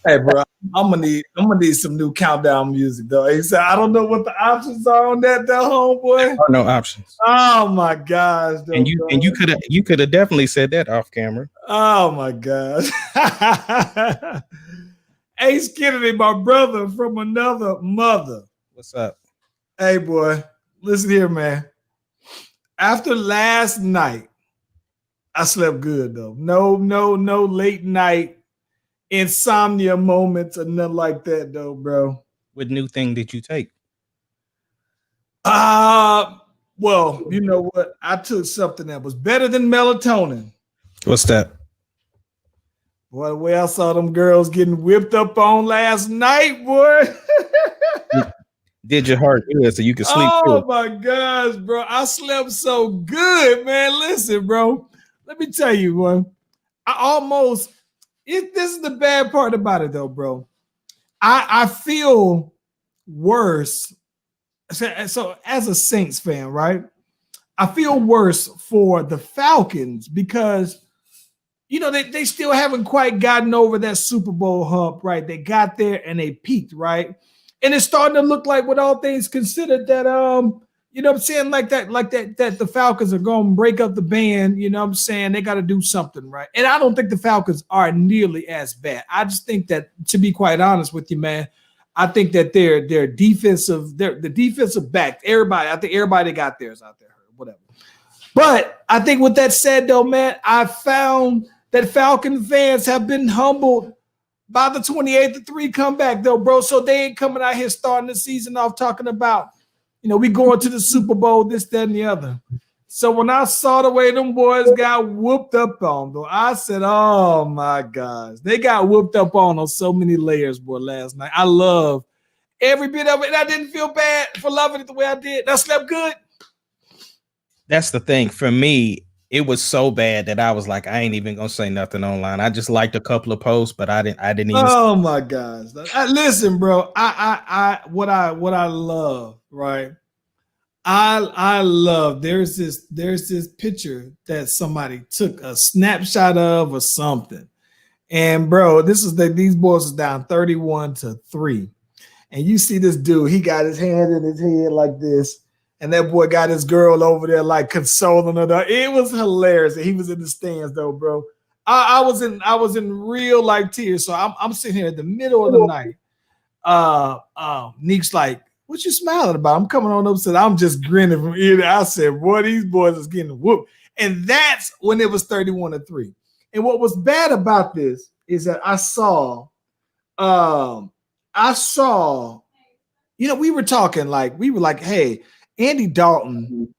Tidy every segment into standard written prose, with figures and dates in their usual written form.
Hey, bro, I'm gonna need some new countdown music though. He said, I don't know what the options are on that, homeboy. There are no options. Oh my gosh, though, And you could have definitely said that off camera. Oh my gosh. Ace Kennedy, my brother from another mother. What's up? Hey, boy, listen here, man. After last night, I slept good though. No late night insomnia moments or nothing like that, though, bro. What new thing did you take? Well, you know what? I took something that was better than melatonin. What's that? Boy, the way I saw them girls getting whipped up on last night, boy. Did your heart good so you could sleep? Oh my gosh, bro. I slept so good, man. Listen, bro. Let me tell you, boy. This is the bad part about it, though, bro. I feel worse. So as a Saints fan, right? I feel worse for the Falcons because, you know, they still haven't quite gotten over that Super Bowl hump, right? They got there and they peaked, right? And it's starting to look like, with all things considered, that you know what I'm saying, like that the Falcons are going to break up the band, you know what I'm saying? They got to do something, right? And I don't think the Falcons are nearly as bad. I just think that, to be quite honest with you, man, I think that the defensive back, I think everybody got theirs out there, whatever. But I think with that said, though, man, I found that Falcon fans have been humbled by the 28-3 comeback, though, bro. So they ain't coming out here starting the season off talking about, you know, we going to the Super Bowl, this, that, and the other. So when I saw the way them boys got whooped up on, though, I said, oh, my gosh. They got whooped up on so many layers, boy, last night. I love every bit of it. And I didn't feel bad for loving it the way I did. I slept good. That's the thing. For me, it was so bad that I was like, I ain't even gonna say nothing online. I just liked a couple of posts, but I didn't even. Oh my gosh! Listen, bro. What I love, right? I love. There's this picture that somebody took a snapshot of or something, and bro, these boys is down 31-3, and you see this dude. He got his hand in his head like this. And that boy got his girl over there like consoling her. It was hilarious. He was in the stands though, bro. I was in real life tears. So I'm sitting here in the middle of the night. Neek's like, what you smiling about? I'm coming on up. So I'm just grinning from ear to ear. I said, boy, these boys is getting whooped. And that's when it was 31-3. And what was bad about this is that I saw, you know, we were like, hey, Andy Dalton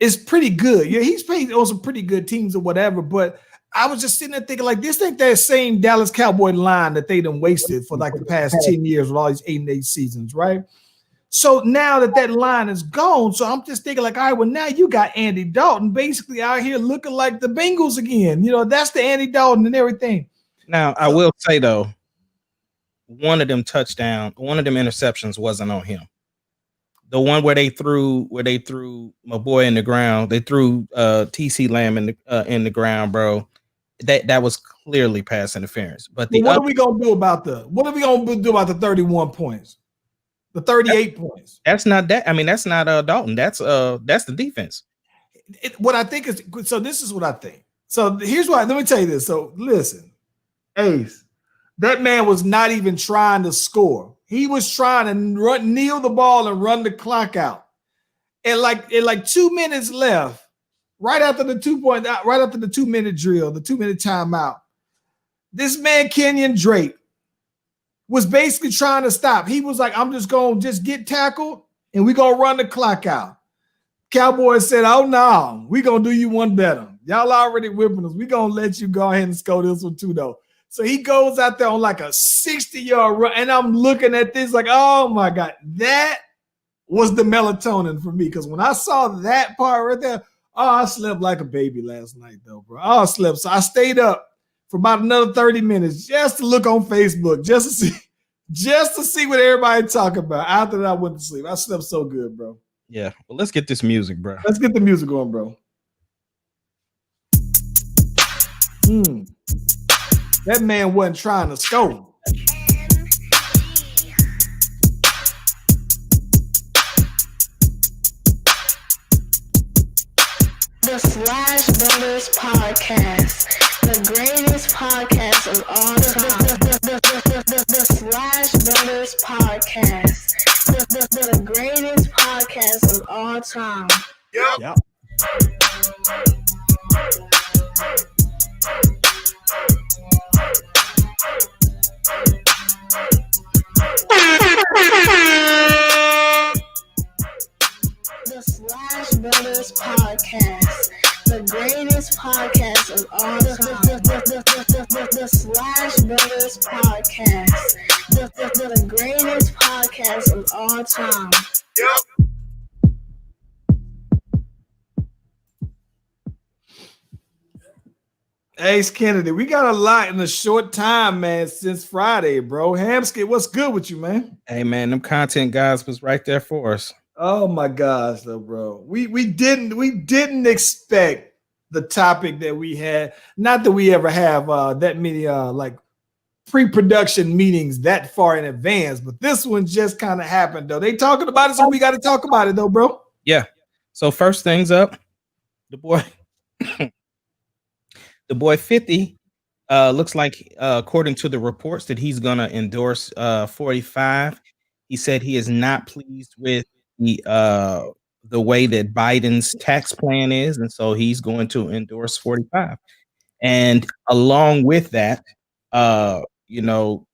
is pretty good. Yeah, he's played on some pretty good teams or whatever. But I was just sitting there thinking, like, this ain't that same Dallas Cowboy line that they done wasted for like the past 10 years with all these 8-8 seasons, right? So now that line is gone, so I'm just thinking, like, all right, well, now you got Andy Dalton basically out here looking like the Bengals again. You know, that's the Andy Dalton and everything. Now, I will say, though, one of them interceptions wasn't on him. The one where they threw my boy in the ground, they threw TC Lamb in the ground, bro. That was clearly pass interference. But what are we gonna do about the 31 points, the 38 points? That's not that. I mean, that's not Dalton. That's the defense. What I think is, so this is what I think. So here's why. Let me tell you this. So listen, Ace, that man was not even trying to score. He was trying to kneel the ball and run the clock out. And like 2 minutes left, right after the 2-minute drill, the 2-minute timeout, this man, Kenyon Drake, was basically trying to stop. He was like, I'm just going to just get tackled and we're going to run the clock out. Cowboys said, oh, no, we're going to do you one better. Y'all already whipping us. We're going to let you go ahead and score this one too, though. So he goes out there on like a 60-yard run, and I'm looking at this like, oh, my God. That was the melatonin for me, because when I saw that part right there, I slept like a baby last night, though, bro. I slept. So I stayed up for about another 30 minutes just to look on Facebook, just to see what everybody talking about. After that, I went to sleep. I slept so good, bro. Yeah. Well, let's get this music, bro. Let's get the music going, bro. That man wasn't trying to score. The Slash Brothers Podcast, the greatest podcast of all time. The Slash Brothers Podcast, the greatest podcast of all time. Yep. The Slash Brothers Podcast, the greatest podcast of all time. The Slash Brothers Podcast, the greatest podcast of all time. Ace Kennedy, we got a lot in a short time, man, since Friday, bro. Hamskit, what's good with you, man? Hey, man, them content guys was right there for us. Oh my gosh, though, bro. We didn't expect the topic that we had. Not that we ever have that many like pre-production meetings that far in advance, but this one just kind of happened though. They talking about it, so we got to talk about it though, bro. Yeah. So first things up, the boy, the boy 50 looks like according to the reports that he's gonna endorse 45. He said he is not pleased with the way that Biden's tax plan is, and so he's going to endorse 45. And along with that, you know,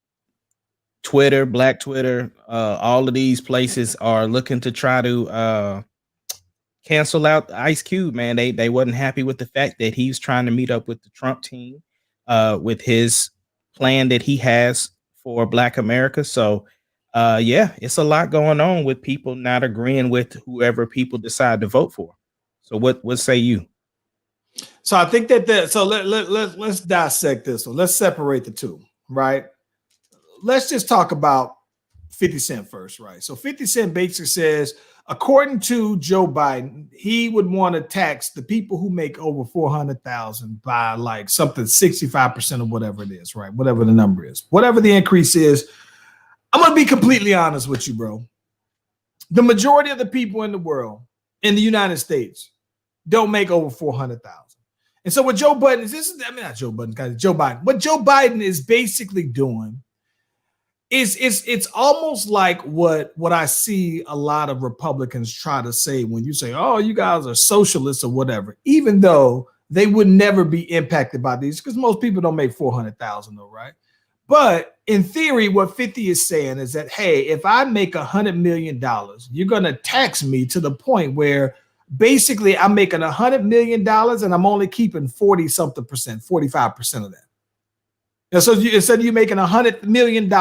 Twitter, Black Twitter, all of these places are looking to try to cancel out Ice Cube, man. They wasn't happy with the fact that he's trying to meet up with the Trump team with his plan that he has for Black America. So yeah, it's a lot going on with people not agreeing with whoever people decide to vote for. So what say you? So I think that let's dissect this one. Let's separate the two, right? Let's just talk about 50 Cent first, right? So 50 Cent basically says, according to Joe Biden, he would want to tax the people who make over 400,000 by like something 65% of whatever it is, right? Whatever the number is, whatever the increase is. I'm going to be completely honest with you, bro. The majority of the people in the world, in the United States, don't make over 400,000. And so what Joe Biden is, not Joe Biden, guys, Joe Biden. What Joe Biden is basically doing is it's almost like what I see a lot of Republicans try to say when you say, oh, you guys are socialists or whatever, even though they would never be impacted by these because most people don't make 400,000 though, right? But in theory, what 50 is saying is that, hey, if I make $100 million, you're going to tax me to the point where basically I'm making $100 million and I'm only keeping 40 something percent, 45% of that. And so instead of you making $100 million,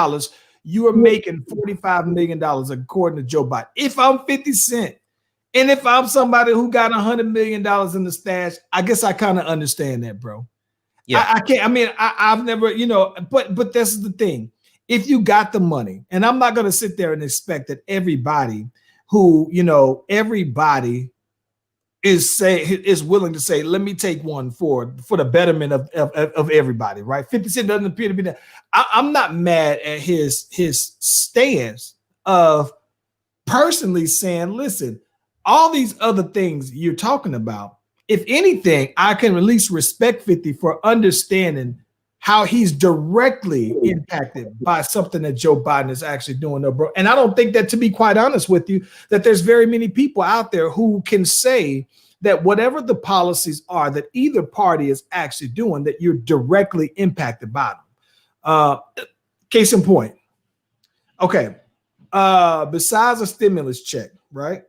you are making $45 million according to Joe Biden. If I'm 50 Cent and if I'm somebody who got $100 million in the stash, I guess I kind of understand that, bro. Yeah, I can't. I mean, I've never, you know, but this is the thing. If you got the money, and I'm not going to sit there and expect that everybody who, you know, everybody is willing to say, let me take one for the betterment of everybody, right? 50 Cent doesn't appear to be that. I'm not mad at his stance of personally saying, listen, all these other things you're talking about, if anything, I can at least respect 50 for understanding how he's directly impacted by something that Joe Biden is actually doing, though, bro. And I don't think that, to be quite honest with you, that there's very many people out there who can say that whatever the policies are that either party is actually doing, that you're directly impacted by them. Case in point. Okay. Besides a stimulus check, right?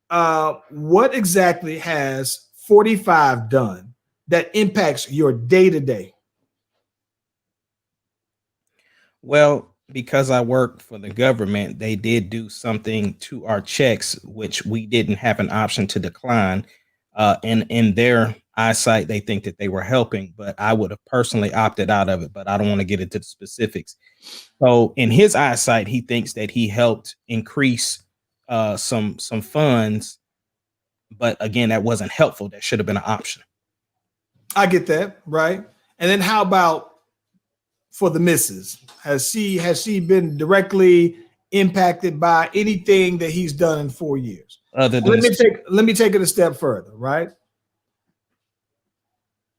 What exactly has 45 done that impacts your day-to-day? Well, because I work for the government, they did do something to our checks, which we didn't have an option to decline. And in their eyesight, they think that they were helping, but I would have personally opted out of it, but I don't want to get into the specifics. So in his eyesight, he thinks that he helped increase some funds. But again, that wasn't helpful. That should have been an option. I get that, right? And then how about for the missus? Has she been directly impacted by anything that he's done in 4 years? Other than let me take it a step further, right?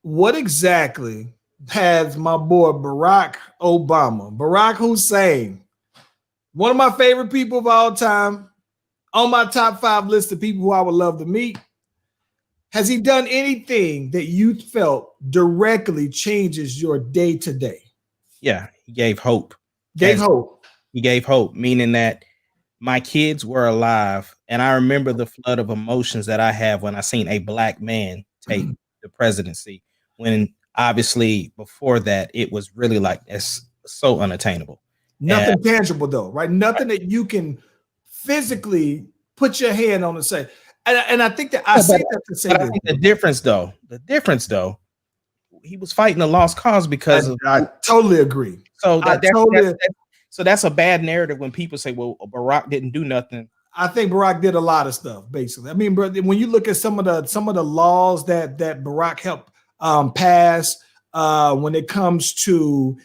what exactly has my boy Barack Hussein, one of my favorite people of all time, on my top 5 list of people who I would love to meet? Has he done anything that you felt directly changes your day to day? Yeah, he gave hope. Gave hope. He gave hope, meaning that my kids were alive, and I remember the flood of emotions that I have when I seen a black man take the presidency, when obviously before that it was really like it's so unattainable. Nothing tangible though, right? Nothing that you can physically put your hand on and say. And I think that I say that to say that. I think the difference though, he was fighting a lost cause because I totally agree. So so that's a bad narrative when people say, well, Barack didn't do nothing. I think Barack did a lot of stuff, basically. I mean, when you look at some of the laws that Barack helped pass when it comes to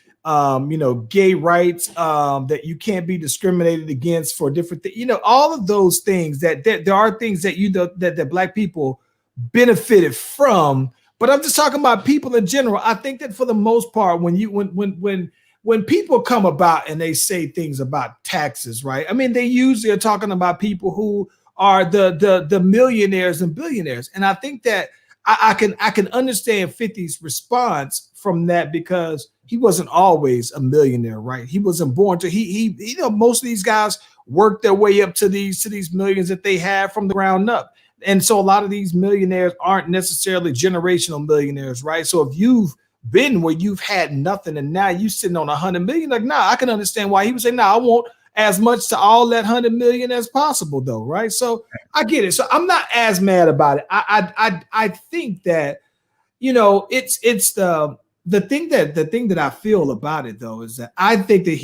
gay rights, that you can't be discriminated against for different things, all of those things that there are things that that black people benefited from. But I'm just talking about people in general. I think that for the most part, when people come about and they say things about taxes, right? I mean, they usually are talking about people who are the millionaires and billionaires. And I think that I can understand 50's response from that, because he wasn't always a millionaire, right? He wasn't born to most of these guys worked their way up to these millions that they have from the ground up. And so a lot of these millionaires aren't necessarily generational millionaires, right? So if you've been where you've had nothing and now you sitting on 100 million, like, nah, I can understand why he would say, nah, I want as much to all that 100 million as possible though, right? So I get it. So I'm not as mad about it. I think that, it's the thing that I feel about it though is that I think that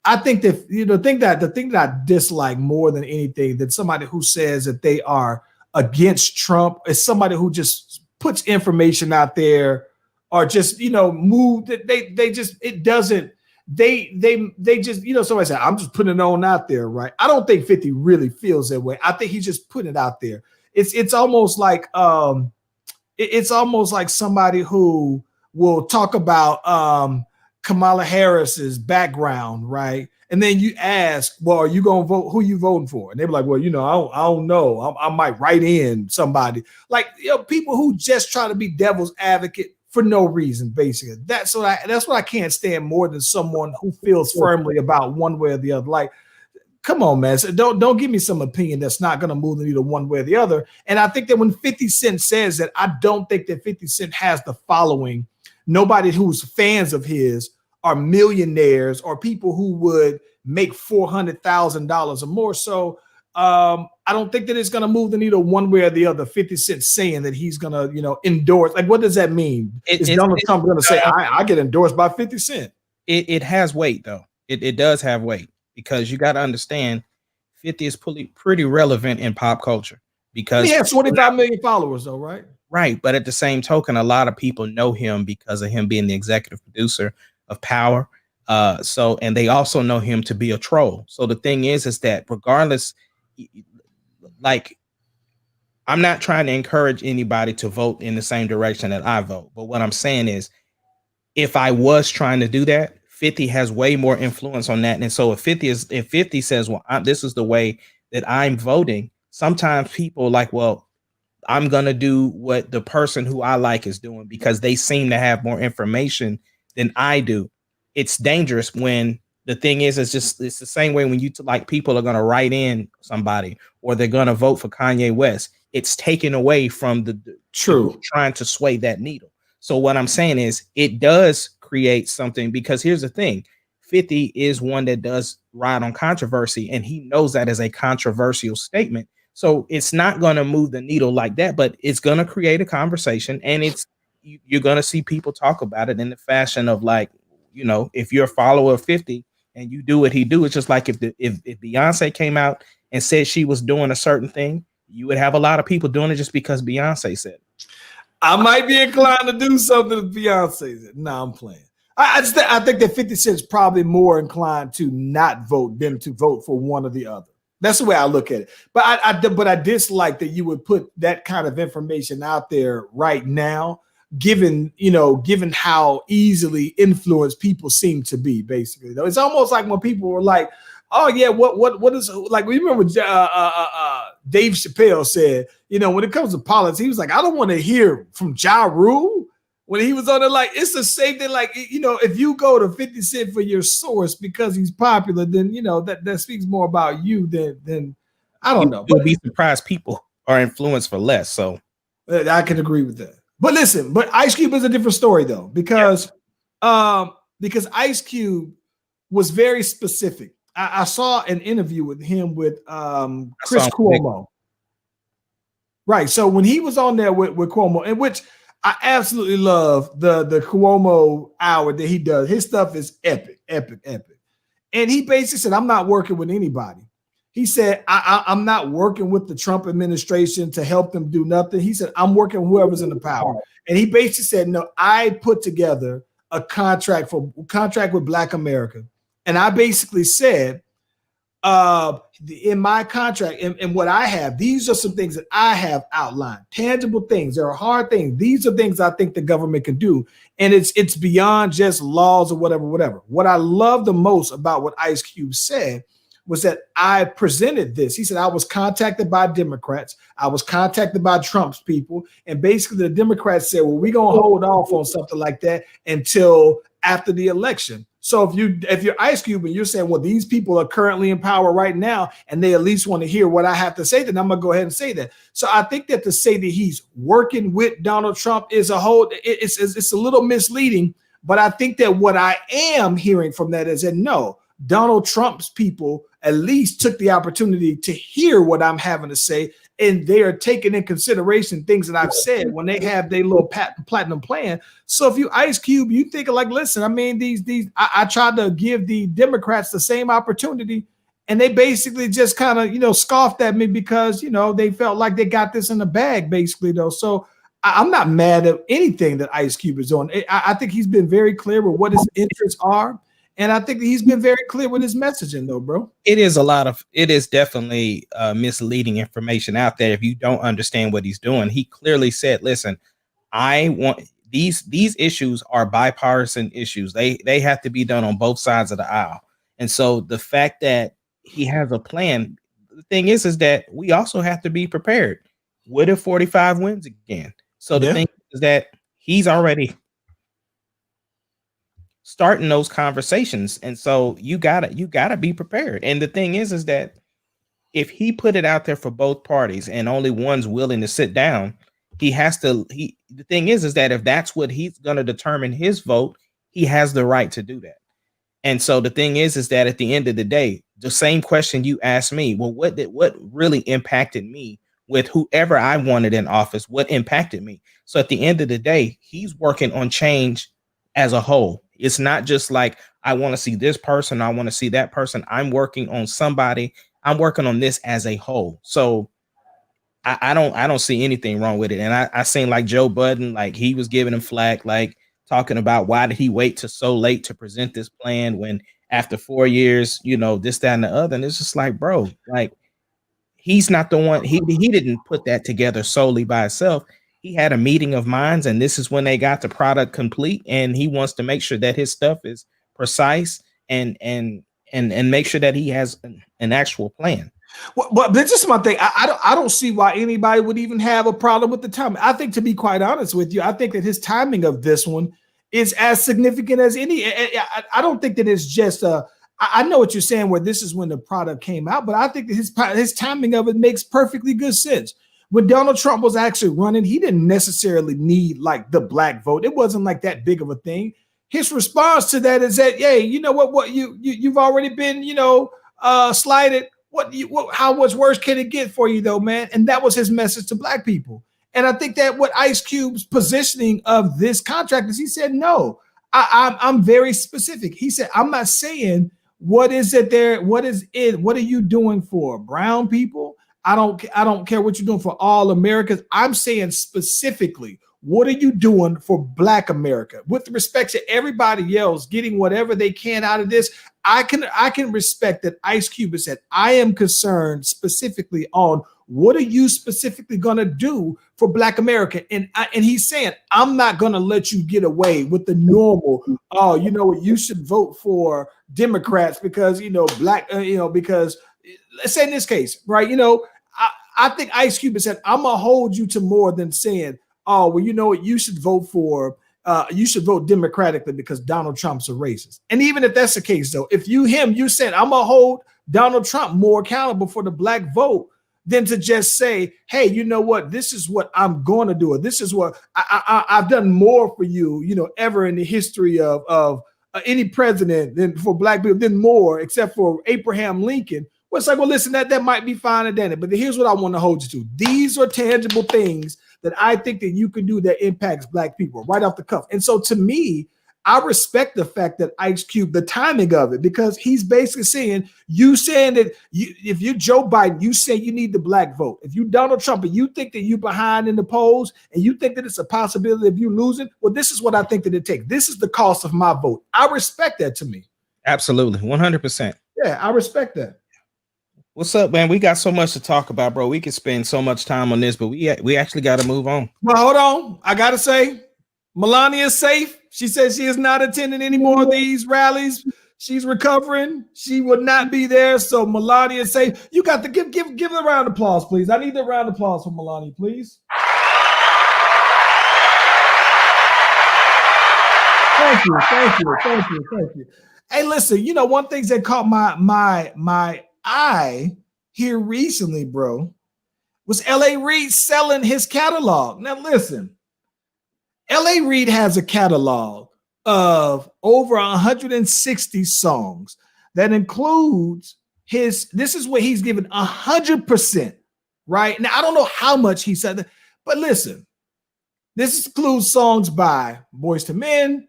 the thing that I dislike more than anything than somebody who says that they are against Trump is somebody who just puts information out there or just move that they just somebody said, I'm just putting it on out there, right? I don't think 50 really feels that way. I think he's just putting it out there. It's almost like somebody who will talk about Kamala Harris's background, right? And then you ask, well, are you going to vote? Who are you voting for? And they're like, well, I don't know. I might write in somebody. Like, people who just try to be devil's advocate for no reason, basically. That's what I can't stand more than someone who feels firmly about one way or the other. Like, come on, man. So don't give me some opinion that's not going to move the needle one way or the other. And I think that when 50 Cent says that, I don't think that 50 Cent has the following. Nobody who's fans of his are millionaires or people who would make $400,000 or more. So I don't think that it's going to move the needle one way or the other. 50 Cent saying that he's going to, endorse. Like, what does that mean? Is Donald Trump going to say, I get endorsed by 50 Cent? It has weight, though. It does have weight, because you got to understand 50 is pretty relevant in pop culture, because he has 25 million followers, though, right? Right. But at the same token, a lot of people know him because of him being the executive producer of Power. And they also know him to be a troll. So the thing is that regardless, like, I'm not trying to encourage anybody to vote in the same direction that I vote. But what I'm saying is, if I was trying to do that, 50 has way more influence on that. And so if 50 says, well, this is the way that I'm voting, sometimes people like, well, I'm going to do what the person who I like is doing because they seem to have more information than I do. It's dangerous when the thing is, it's the same way when people are going to write in somebody or they're going to vote for Kanye West. It's taken away from the trying to sway that needle. So what I'm saying is it does create something, because here's the thing. 50 is one that does ride on controversy, and he knows that as a controversial statement. So it's not going to move the needle like that, but it's going to create a conversation, and you're going to see people talk about it in the fashion of, like, if you're a follower of 50 and you do what he do, it's just like if Beyonce came out and said she was doing a certain thing, you would have a lot of people doing it just because Beyonce said it. I might be inclined to do something if Beyonce said. No, I'm playing. I think that 50 Cent is probably more inclined to not vote than to vote for one or the other. That's the way I look at it. But I dislike that you would put that kind of information out there right now, given how easily influenced people seem to be. Basically, though, it's almost like when people were like, "Oh yeah, what is like?" We remember Dave Chappelle said, when it comes to politics, he was like, "I don't want to hear from Ja Rule." When he was on it, like, it's the same thing. Like, if you go to 50 Cent for your source because he's popular, then that speaks more about you than I don't know. You'll be surprised people are influenced for less. So I can agree with that. But listen, Ice Cube is a different story though, because Ice Cube was very specific. I saw an interview with him with Chris Cuomo. Right. So when he was on there with Cuomo, in which I absolutely love the Cuomo hour that he does. His stuff is epic. And he basically said, "I'm not working with anybody." He said, I'm not working with the Trump administration to help them do nothing. He said, "I'm working with whoever's in the power." And he basically said, "No, I put together a contract with Black America." And I basically said, in my contract and what I have, these are some things that I have outlined, tangible things. There are hard things. These are things I think the government can do. And it's beyond just laws or whatever. What I love the most about what Ice Cube said was that I presented this. He said, "I was contacted by Democrats. I was contacted by Trump's people. And basically the Democrats said, well, we're going to hold off on something like that until after the election." So if you're Ice Cube and you're saying, well, these people are currently in power right now, and they at least want to hear what I have to say, then I'm going to go ahead and say that. So I think that to say that he's working with Donald Trump is it's a little misleading. But I think that what I am hearing from that is that no, Donald Trump's people at least took the opportunity to hear what I'm having to say, and they are taking in consideration things that I've said when they have their little platinum plan. So if you Ice Cube, you think like, listen, I mean, I tried to give the Democrats the same opportunity, and they basically just kind of, scoffed at me because, they felt like they got this in the bag, basically, though. So I'm not mad at anything that Ice Cube is doing. I think he's been very clear with what his interests are. And I think he's been very clear with his messaging, though, bro. It is definitely misleading information out there if you don't understand what he's doing. He clearly said, listen, I want these issues are bipartisan issues. They have to be done on both sides of the aisle. And so the fact that he has a plan, the thing is that we also have to be prepared. What if 45 wins again? So the thing is that he's already starting those conversations, and so you gotta be prepared. And the thing is that if he put it out there for both parties and only one's willing to sit down, the thing is that if that's what he's going to determine his vote, he has the right to do that. And so the thing is that at the end of the day, the same question you asked me, well, what really impacted me with whoever I wanted in office, what impacted me? So at the end of the day, he's working on change as a whole. It's not just like, I want to see this person, I want to see that person. I'm working on somebody. I'm working on this as a whole. So I don't see anything wrong with it. And I seen like Joe Budden, like he was giving him flack, like talking about why did he wait till so late to present this plan when after 4 years, this, that, and the other. And it's just like, bro, like he's not the one. He didn't put that together solely by himself. He had a meeting of minds, and this is when they got the product complete. And he wants to make sure that his stuff is precise and make sure that he has an actual plan. Well, but this is my thing. I don't see why anybody would even have a problem with the timing. I think, to be quite honest with you, I think that his timing of this one is as significant as any. I don't think that it's just I know what you're saying, where this is when the product came out, but I think that his timing of it makes perfectly good sense. When Donald Trump was actually running, he didn't necessarily need like the black vote. It wasn't like that big of a thing. His response to that is that, hey, you know what you've already been, slighted. How much worse can it get for you, though, man? And that was his message to black people. And I think that what Ice Cube's positioning of this contract is, he said, no, I'm very specific. He said, I'm not saying what is it there. What is it? What are you doing for brown people? I don't care what you're doing for all Americans. I'm saying specifically, what are you doing for Black America? With respect to everybody else getting whatever they can out of this, I can respect that Ice Cube has said, I am concerned specifically on what are you specifically going to do for Black America? And he's saying, I'm not going to let you get away with the normal, oh, you know what, you should vote for Democrats because, you know, black, you know, because let's say in this case, right, you know, I think Ice Cube has said, I'm going to hold you to more than saying, oh, well, you know what, you should vote democratically because Donald Trump's a racist. And even if that's the case, though, if you said, I'm going to hold Donald Trump more accountable for the black vote than to just say, hey, you know what, this is what I'm going to do. Or this is what I've done more for you, you know, ever in the history of any president than for black people, than more, except for Abraham Lincoln. Well, it's like, well, listen, that might be fine and dandy, but here's what I want to hold you to. These are tangible things that I think that you can do that impacts black people right off the cuff. And so to me, I respect the fact that Ice Cube, the timing of it, because he's basically saying, you saying that if you're Joe Biden, you say you need the black vote. If you Donald Trump and you think that you're behind in the polls and you think that it's a possibility of you losing, well, this is what I think that it takes. This is the cost of my vote. I respect that to me. Absolutely. 100%. Yeah, I respect that. What's up, man? We got so much to talk about, bro. We could spend so much time on this, but we actually got to move on. Well, hold on. I got to say, Melania is safe. She says she is not attending any more of these rallies. She's recovering. She would not be there. So Melania is safe. You got to give a round of applause, please. I need a round of applause for Melania, please. Thank you. Hey, listen, you know, one thing that caught my eye here recently, bro, was L.A. Reid selling his catalog. Now, listen, L.A. Reid has a catalog of over 160 songs that includes this is what he's given 100%, right? Now, I don't know how much he said, but listen, this includes songs by Boyz II Men,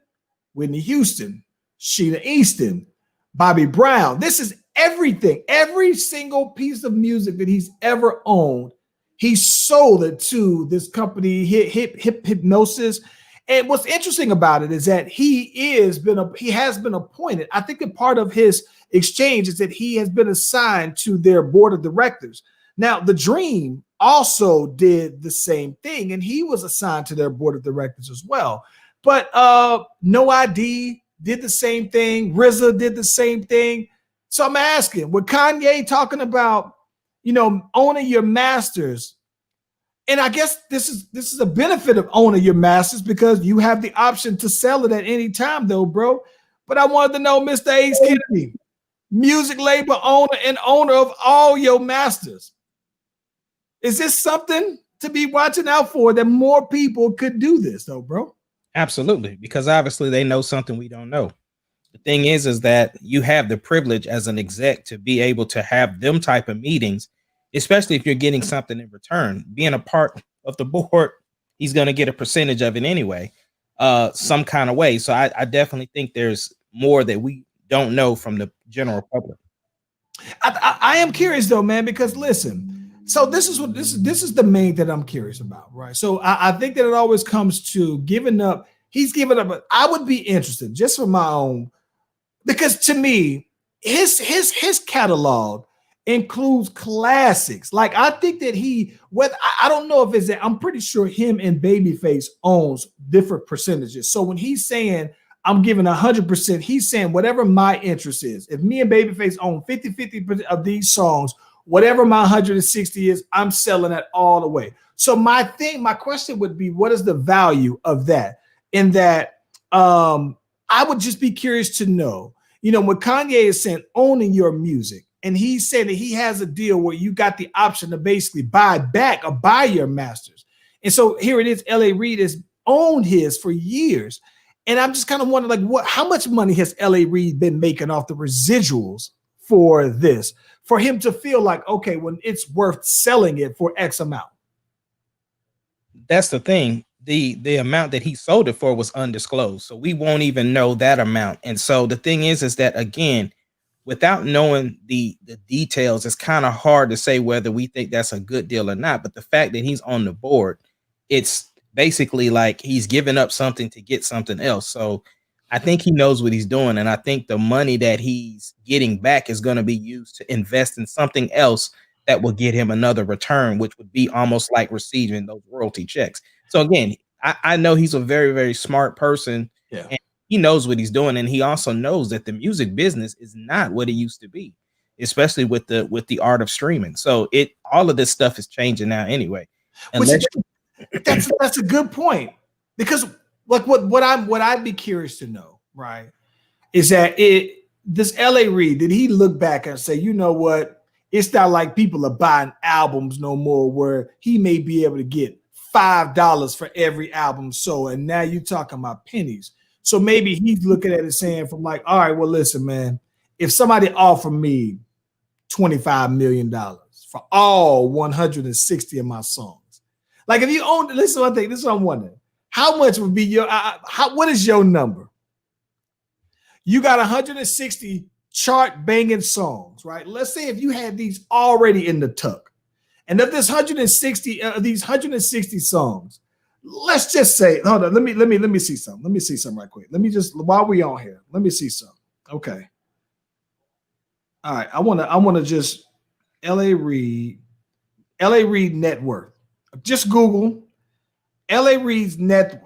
Whitney Houston, Sheena Easton, Bobby Brown. This is everything, every single piece of music that he's ever owned. He sold it to this company, Hypnosis. And what's interesting about it is that he has been appointed. I think that part of his exchange is that he has been assigned to their board of directors. Now, The Dream also did the same thing, and he was assigned to their board of directors as well. But No ID did the same thing. RZA did the same thing. So I'm asking, with Kanye talking about, you know, owning your masters, and I guess this is a benefit of owning your masters because you have the option to sell it at any time, though, bro. But I wanted to know, Mr. Ace Kennedy, music label owner and owner of all your masters, is this something to be watching out for that more people could do this, though, bro? Absolutely, because obviously they know something we don't know. The thing is that you have the privilege as an exec to be able to have them type of meetings, especially if you're getting something in return. Being a part of the board, he's going to get a percentage of it anyway, some kind of way. So I definitely think there's more that we don't know from the general public. I am curious though, man, because listen, so this is the main that I'm curious about, right? So I think that it always comes to giving up. He's given up, but I would be interested just for my own, because to me, his catalog includes classics. Like I think that I don't know if it's that, I'm pretty sure him and Babyface owns different percentages. So when he's saying I'm giving 100%, he's saying whatever my interest is. If me and Babyface own 50-50 of these songs, whatever my 160 is, I'm selling that all the way. So my question would be, what is the value of that? In that, I would just be curious to know, you know, when Kanye is saying owning your music, and he said that he has a deal where you got the option to basically buy back or buy your masters. And so here it is, L.A. Reid has owned his for years. And I'm just kind of wondering, like, how much money has L.A. Reid been making off the residuals for this, for him to feel like, okay, when it's worth selling it for X amount? That's the thing. The amount that he sold it for was undisclosed, so we won't even know that amount. And so the thing is that, again, without knowing the details, it's kind of hard to say whether we think that's a good deal or not. But the fact that he's on the board, it's basically like he's giving up something to get something else. So I think he knows what he's doing, and I think the money that he's getting back is going to be used to invest in something else that will get him another return, which would be almost like receiving those royalty checks. So again, I know he's a very, very smart person. Yeah. And he knows what he's doing. And he also knows that the music business is not what it used to be, especially with the art of streaming. So all of this stuff is changing now anyway. That's a good point, because like what I'd be curious to know, right, is that this L.A. Reid, did he look back and say, you know what, it's not like people are buying albums no more, where he may be able to get $5 for every album sold, and now you're talking about pennies. So maybe he's looking at it saying from like, all right, well, listen, man, if somebody offered me $25 million for all 160 of my songs, like if you own, listen, I think this is what I'm wondering, how much would be your, what is your number? You got 160 chart banging songs, right? Let's say if you had these already in the tuck, and of this 160 songs, let's just say, hold on, let me see something. Let me see something right quick. Let me just, while we on here, let me see something. Okay. All right. I want to just L.A. Reid net worth. Just Google L.A. Reid's net.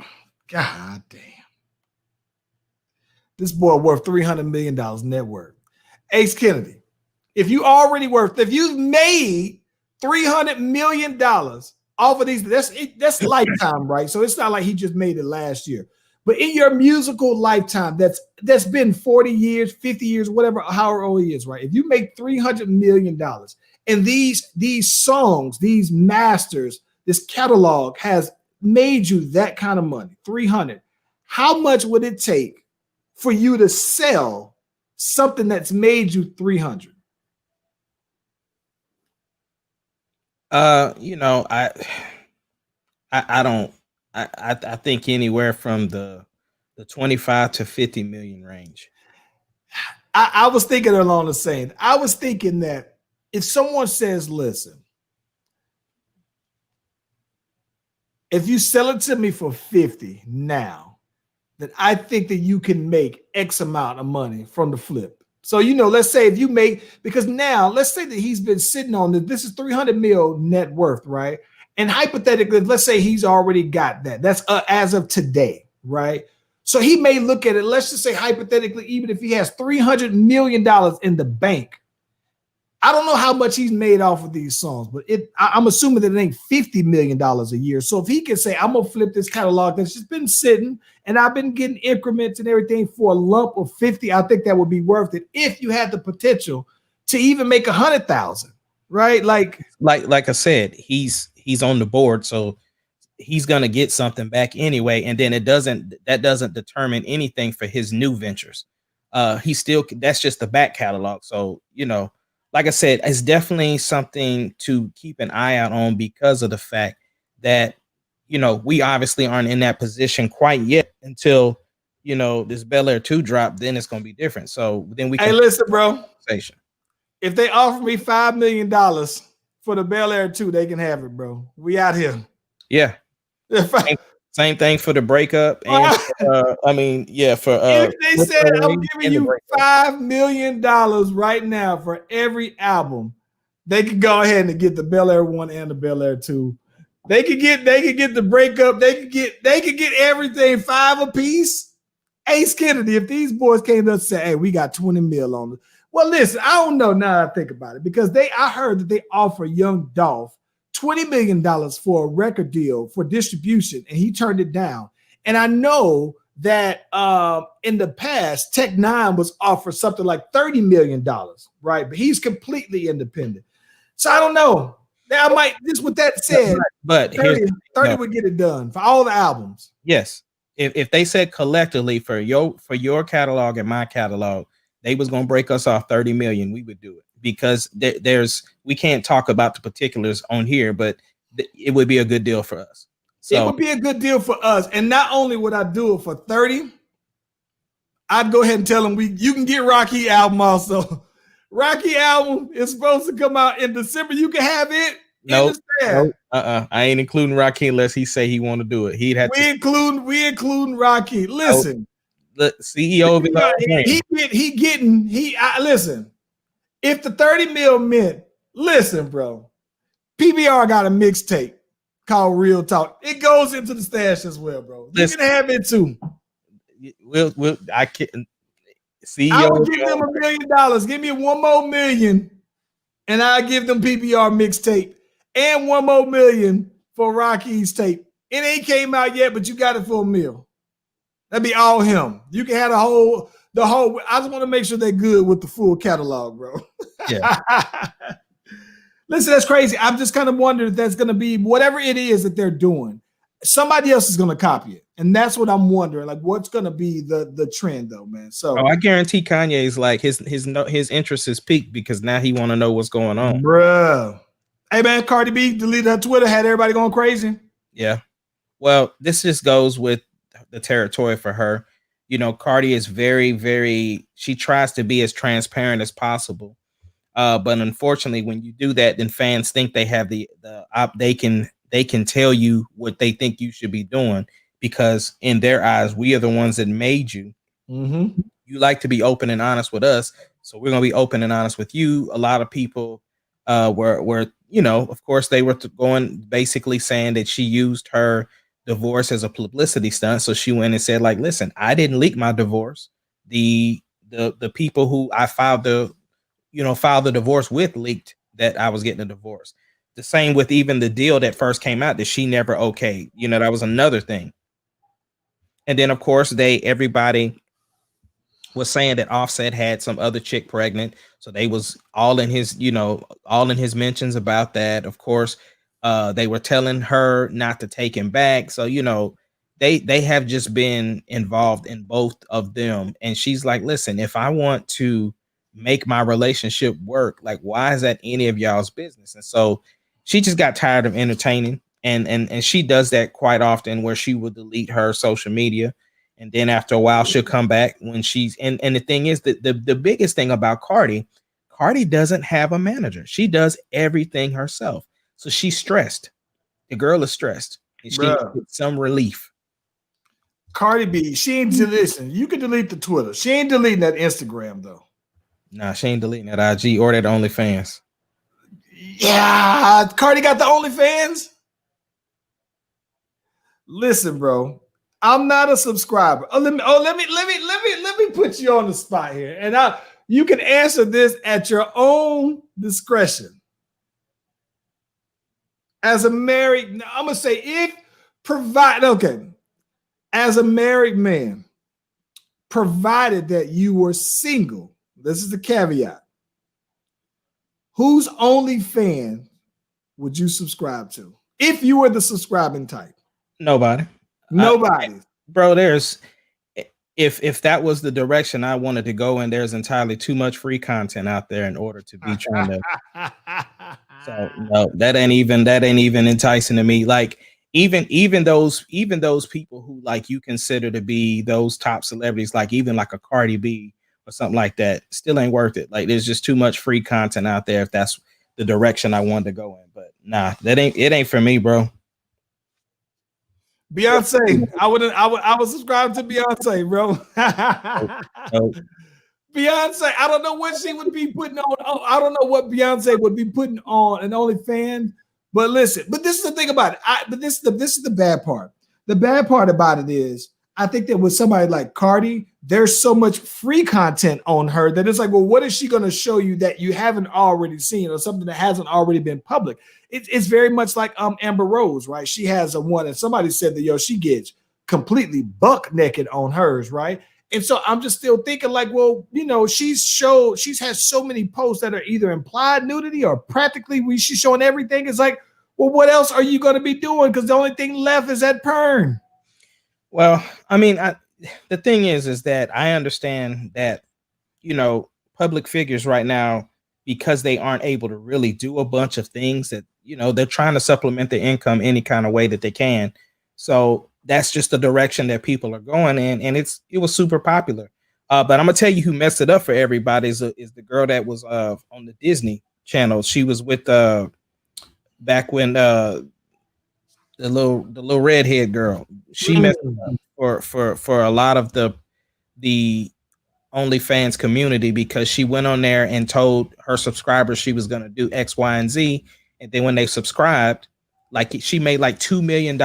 God damn. This boy worth $300 million net worth. Ace Kennedy, if you've made $300 million off of these, that's lifetime, right? So it's not like he just made it last year. But in your musical lifetime, that's been 40 years, 50 years, whatever, however old he is, right? If you make $300 million and these songs, these masters, this catalog has made you that kind of money, 300, how much would it take for you to sell something that's made you 300? I think anywhere from the 25 to 50 million range. I was thinking along the same. I was thinking that if someone says, listen, if you sell it to me for 50 now, then I think that you can make X amount of money from the flip. So, let's say if you make, because now let's say that he's been sitting on this is 300 mil net worth, right? And hypothetically, let's say he's already got that. That's as of today, right? So he may look at it, let's just say hypothetically, even if he has $300 million in the bank, I don't know how much he's made off of these songs, but I'm assuming that it ain't $50 million a year. So if he can say, I'm going to flip this catalog that's just been sitting and I've been getting increments and everything for a lump of 50, I think that would be worth it if you had the potential to even make 100,000, right? Like I said, he's on the board, so he's going to get something back anyway. And then that doesn't determine anything for his new ventures. That's just the back catalog. So, like I said, it's definitely something to keep an eye out on because of the fact that, we obviously aren't in that position quite yet until, this Bel-Air 2 drop, then it's going to be different. So then we can. Hey, listen, bro, if they offer me $5 million for the Bel-Air 2, they can have it, bro. We out here. Yeah. Same thing for the breakup. And if they said I'm giving you $5 million right now for every album, they could go ahead and get the Bel-Air 1 and the Bel-Air 2. They could get the breakup. They could get everything, 5 apiece. Ace Kennedy, if these boys came up and said, hey, we got 20 mil on it. Well, listen, I don't know now that I think about it, because I heard that they offer Young Dolph $20 million for a record deal for distribution, and he turned it down. And I know that in the past, Tech Nine was offered something like $30 million, right? But he's completely independent. So I don't know. I might, just with that said, but 30 would get it done for all the albums. Yes. If they said collectively for your catalog and my catalog, they was going to break us off 30 million, we would do it, because we can't talk about the particulars on here, but it would be a good deal for us. So it would be a good deal for us. And not only would I do it for 30, I'd go ahead and tell them you can get Rocky album also. Rocky album is supposed to come out in December. You can have it. Nope. I ain't including Rocky unless he say he want to do it. We including Rocky. Listen. The CEO of listen. If the 30 mil meant Listen, bro. PBR got a mixtape called Real Talk. It goes into the stash as well, bro. You can have it too. I can see. I would give them $1 million. Give me one more million, and I'll give them PBR mixtape and one more million for Rocky's tape. It ain't came out yet, but you got it for $1 million. That'd be all him. You can have the whole. I just want to make sure they're good with the full catalog, bro. Yeah. Listen, that's crazy. I'm just kind of wondering if that's going to be whatever it is that they're doing. Somebody else is going to copy it, and that's what I'm wondering. Like, what's going to be the trend, though, man? So, I guarantee Kanye's like his interest is peaked because now he want to know what's going on, bruh. Hey, man, Cardi B deleted her Twitter, had everybody going crazy. Yeah. Well, this just goes with the territory for her. You know, Cardi is very, very. She tries to be as transparent as possible. But unfortunately, when you do that, then fans think they have they can tell you what they think you should be doing because in their eyes, we are the ones that made you. Mm-hmm. You like to be open and honest with us, so we're gonna be open and honest with you. A lot of people were of course, they were going basically saying that she used her divorce as a publicity stunt. So she went and said, like, listen, I didn't leak my divorce. The people who I filed the divorce with leaked that I was getting a divorce. The same with even the deal that first came out that she never okayed. That was another thing. And then of course everybody was saying that Offset had some other chick pregnant. So they was all in his mentions about that. Of course, they were telling her not to take him back. So, they have just been involved in both of them. And she's like, listen, if I want to make my relationship work, like, why is that any of y'all's business? And so she just got tired of entertaining. And she does that quite often where she will delete her social media. And then after a while, she'll come back when she's and the thing is that the biggest thing about Cardi doesn't have a manager. She does everything herself. So she's stressed. The girl is stressed. And she needs some relief. Cardi B, she ain't deleting. You can delete the Twitter. She ain't deleting that Instagram, though. Nah, she ain't deleting that IG or that OnlyFans. Yeah, Cardi got the OnlyFans. Listen, bro. I'm not a subscriber. Let me put you on the spot here, and you can answer this at your own discretion. As a married, I'm gonna say as a married man, provided that you were single. This is the caveat. Whose OnlyFans would you subscribe to if you were the subscribing type? Nobody. Bro, if that was the direction I wanted to go in, there's entirely too much free content out there in order to be trying to. So no, that ain't even enticing to me. Like even those people who like you consider to be those top celebrities, like even like a Cardi B or something like that, still ain't worth it. Like there's just too much free content out there if that's the direction I wanted to go in. But nah, it ain't for me, bro. Beyonce, I would subscribe to Beyonce, bro. Beyonce, I don't know what she would be putting on. I don't know what Beyonce would be putting on an OnlyFans. But listen, this is the thing about it. This is the bad part. The bad part about it is I think that with somebody like Cardi, there's so much free content on her that it's like, well, what is she going to show you that you haven't already seen or something that hasn't already been public? It's very much like Amber Rose, right? She has a one, and somebody said that she gets completely buck naked on hers, right? And so I'm just still thinking like, well, she's had so many posts that are either implied nudity or practically she's showing everything. It's like, well, what else are you going to be doing? Because the only thing left is that perm. Well, I mean, the thing is that I understand that, public figures right now, because they aren't able to really do a bunch of things that, they're trying to supplement their income any kind of way that they can. So that's just the direction that people are going in. And it was super popular. But I'm going to tell you who messed it up for everybody is the girl that was on the Disney Channel. She was with back when the little redhead girl. She messed it up for a lot of the OnlyFans community because she went on there and told her subscribers she was going to do X, Y, and Z. And then when they subscribed, like she made like $2 million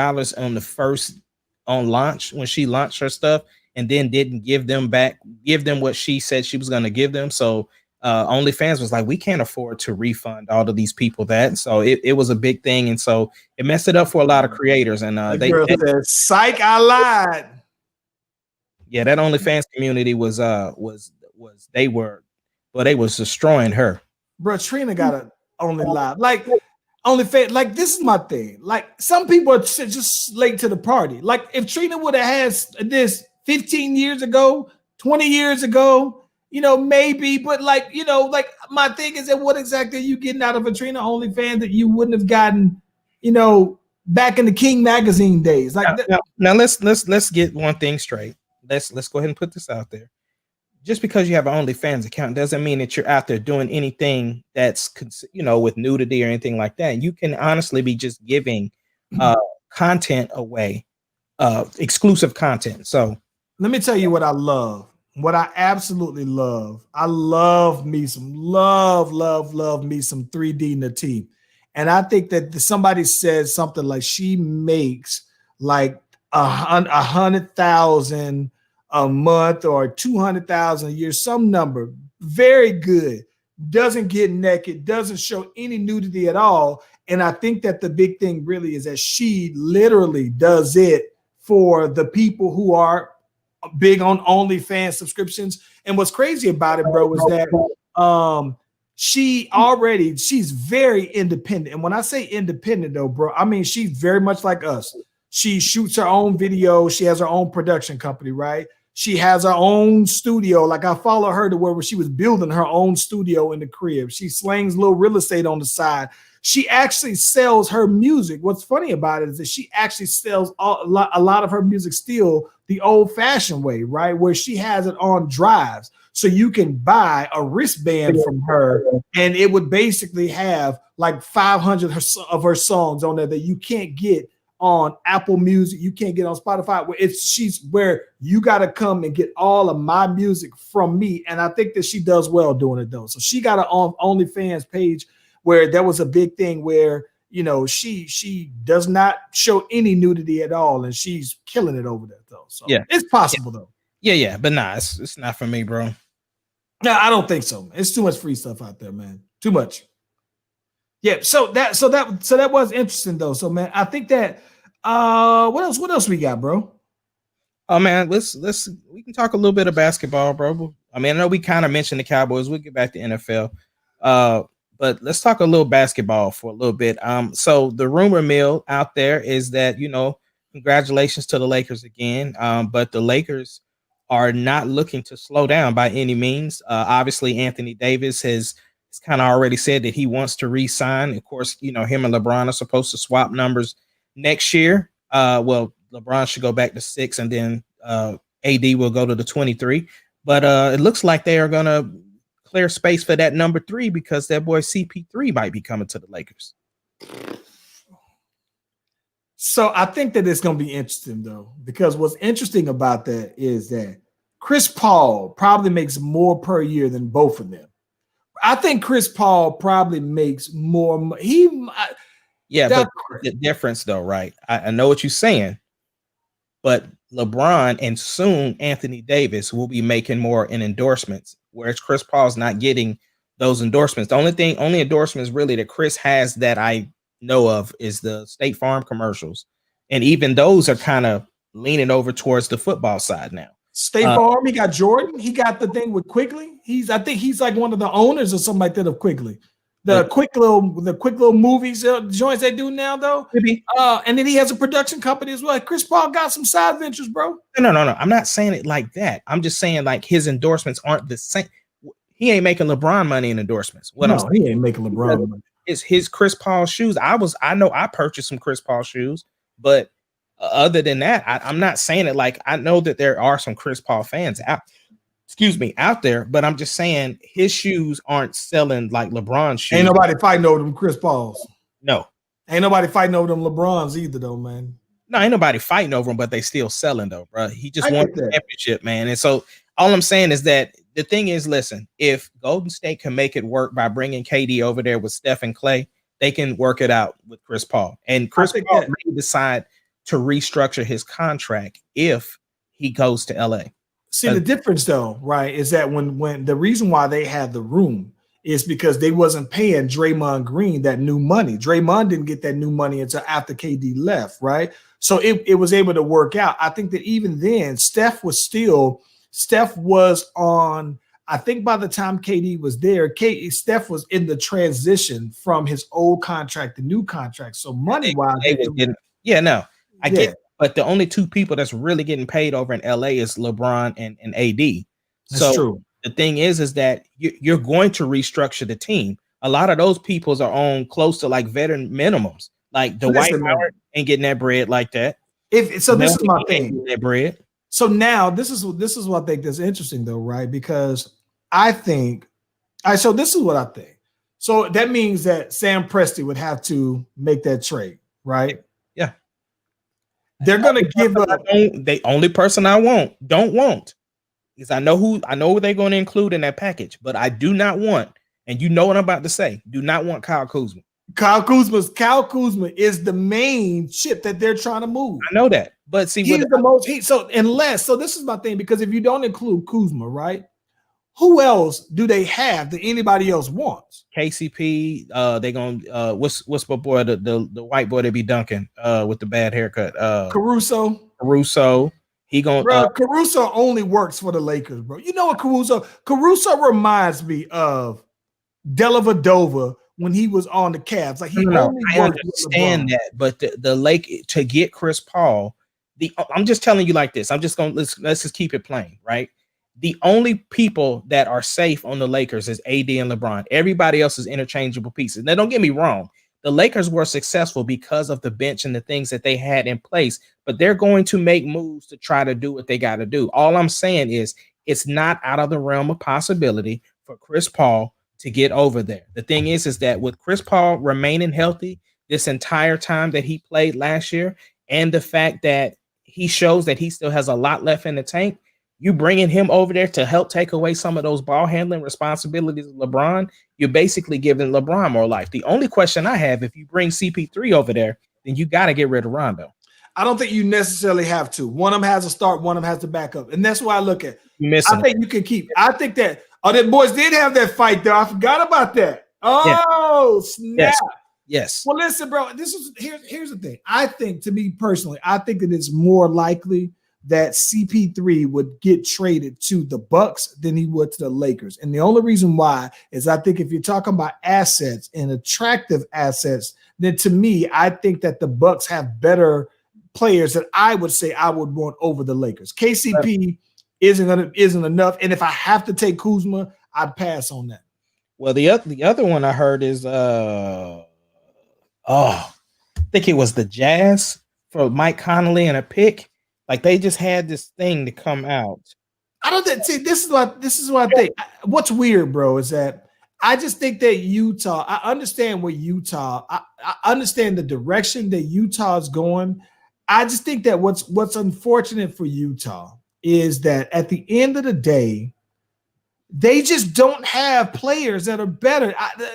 on launch when she launched her stuff, and then didn't give them what she said she was going to give them. So OnlyFans was like, we can't afford to refund all of these people that. So it was a big thing. And so it messed it up for a lot of creators. And they said, psych, I lied. Yeah, that OnlyFans community was they was destroying her. Bro, Trina got to only lie. Like OnlyFans, like this is my thing. Like some people are just late to the party. Like if Trina would have had this 15 years ago, 20 years ago, maybe, but like my thing is that what exactly are you getting out of a Trina OnlyFans that you wouldn't have gotten, back in the King magazine days? Like now let's get one thing straight. Let's go ahead and put this out there. Just because you have an OnlyFans account doesn't mean that you're out there doing anything that's, with nudity or anything like that. You can honestly be just giving content away, exclusive content. So let me tell you what I love. What I absolutely love. I love me some 3D Nati. And I think that somebody said something like she makes like 100,000 a month or 200,000 a year, some number, very good, doesn't get naked, doesn't show any nudity at all. And I think that the big thing really is that she literally does it for the people who are big on OnlyFans subscriptions. And what's crazy about it, bro, is that she's very independent. And when I say independent though, bro, I mean, she's very much like us. She shoots her own videos. She has her own production company, right? She has her own studio. Like I follow her to where she was building her own studio in the crib. She slings little real estate on the side. She actually sells her music. What's funny about it is that she actually sells a lot of her music still the old-fashioned way, right? Where she has it on drives. So you can buy a wristband from her and it would basically have like 500 of her songs on there that you can't get on Apple Music, you can't get on Spotify, where you got to come and get all of my music from me. And I think that she does well doing it though. So she got an OnlyFans page where there was a big thing where, she does not show any nudity at all. And she's killing it over there though. So yeah, it's possible though. Yeah. But nah, it's not for me, bro. No, I don't think so. It's too much free stuff out there, man. Too much. Yeah, so that was interesting though. So man, I think that what else we got, bro? Oh man, we can talk a little bit of basketball, bro. I mean, I know we kind of mentioned the Cowboys. We'll get back to NFL. But let's talk a little basketball for a little bit. So the rumor mill out there is that, congratulations to the Lakers again. But the Lakers are not looking to slow down by any means. Obviously, Anthony Davis has kind of already said that he wants to re-sign. Of course, him and LeBron are supposed to swap numbers next year. Well, LeBron should go back to 6 and then AD will go to the 23. But it looks like they are going to clear space for that number 3 because that boy CP3 might be coming to the Lakers. So I think that it's going to be interesting, though, because what's interesting about that is that Chris Paul probably makes more per year than both of them. I think Chris Paul probably makes more. But the difference, though, right? I know what you're saying, but LeBron and soon Anthony Davis will be making more in endorsements, whereas Chris Paul's not getting those endorsements. The only endorsements really that Chris has that I know of is the State Farm commercials, and even those are kind of leaning over towards the football side now. State Farm, he got Jordan, he got the thing with Quickly. I think he's like one of the owners or something like that of Quickly. The quick little movies joints they do now though. Maybe. And then he has a production company as well. Chris Paul got some side ventures, bro. No. I'm not saying it like that. I'm just saying like his endorsements aren't the same. He ain't making LeBron money in endorsements. He ain't making LeBron money. It's his Chris Paul shoes. I know I purchased some Chris Paul shoes, but other than that, I'm not saying it like I know that there are some Chris Paul fans out there, but I'm just saying his shoes aren't selling like LeBron's shoes. Ain't nobody fighting over them Chris Pauls. No. Ain't nobody fighting over them LeBrons either, though, man. No, ain't nobody fighting over them, but they still selling though, bro. He just won the championship, man. And so all I'm saying is that the thing is, listen, if Golden State can make it work by bringing KD over there with Steph and Clay, they can work it out with Chris Paul. And Chris Paul may decide to restructure his contract if he goes to LA. See, the difference though, right, is that when the reason why they had the room is because they wasn't paying Draymond Green that new money. Draymond didn't get that new money until after KD left, right? So it was able to work out. I think that even then, Steph was on, I think by the time KD was there, Steph was in the transition from his old contract to new contract. So money-wise, I get it. But the only two people that's really getting paid over in LA is LeBron and AD. That's true. The thing is that you're going to restructure the team. A lot of those peoples are on close to like veteran minimums. Like Dwight Howard ain't getting that bread like that. This is my thing. That bread. So now this is what I think is interesting though, right? Because I think, so this is what I think. So that means that Sam Presti would have to make that trade, right? Yeah. They're gonna give up. The only person I don't want is I know who they're going to include in that package, but I do not want, and you know what I'm about to say, do not want Kyle Kuzma. Kyle Kuzma is the main chip that they're trying to move. I know that, but see, he's the most heat. So this is my thing, because if you don't include Kuzma, right? Who else do they have that anybody else wants? KCP. They gonna what's my boy, the white boy that be dunking with the bad haircut? Caruso. He gonna Caruso only works for the Lakers, bro. You know what Caruso reminds me of Dellavedova when he was on the Cavs. Like I understand that, but the Lake to get Chris Paul, I'm just telling you like this. I'm just gonna let's just keep it plain, right? The only people that are safe on the Lakers is AD and LeBron. Everybody else is interchangeable pieces. Now, don't get me wrong. The Lakers were successful because of the bench and the things that they had in place, but they're going to make moves to try to do what they got to do. All I'm saying is it's not out of the realm of possibility for Chris Paul to get over there. The thing is that with Chris Paul remaining healthy this entire time that he played last year, and the fact that he shows that he still has a lot left in the tank, you bringing him over there to help take away some of those ball handling responsibilities of LeBron, you're basically giving LeBron more life. The only question I have, if you bring CP3 over there, then you got to get rid of Rondo. I don't think you necessarily have to. One of them has to start, one of them has to back up. And that's why I look at I think you can keep. I think that the boys did have that fight though. I forgot about that. Oh, snap. Yes. Well, listen, bro, here's the thing. I think, to me personally, I think that it's more likely that CP3 would get traded to the Bucks than he would to the Lakers. And the only reason why is I think if you're talking about assets and attractive assets, then to me, I think that the Bucks have better players that I would say I would want over the Lakers. KCP isn't enough. And if I have to take Kuzma, I'd pass on that. Well, the other one I heard is I think it was the Jazz for Mike Conley and a pick. Like they just had this thing to come out. I don't think. See, this is what I think. What's weird, bro, is that I just think that Utah. I understand where Utah. I understand the direction that Utah is going. I just think that what's unfortunate for Utah is that at the end of the day, they just don't have players that are better.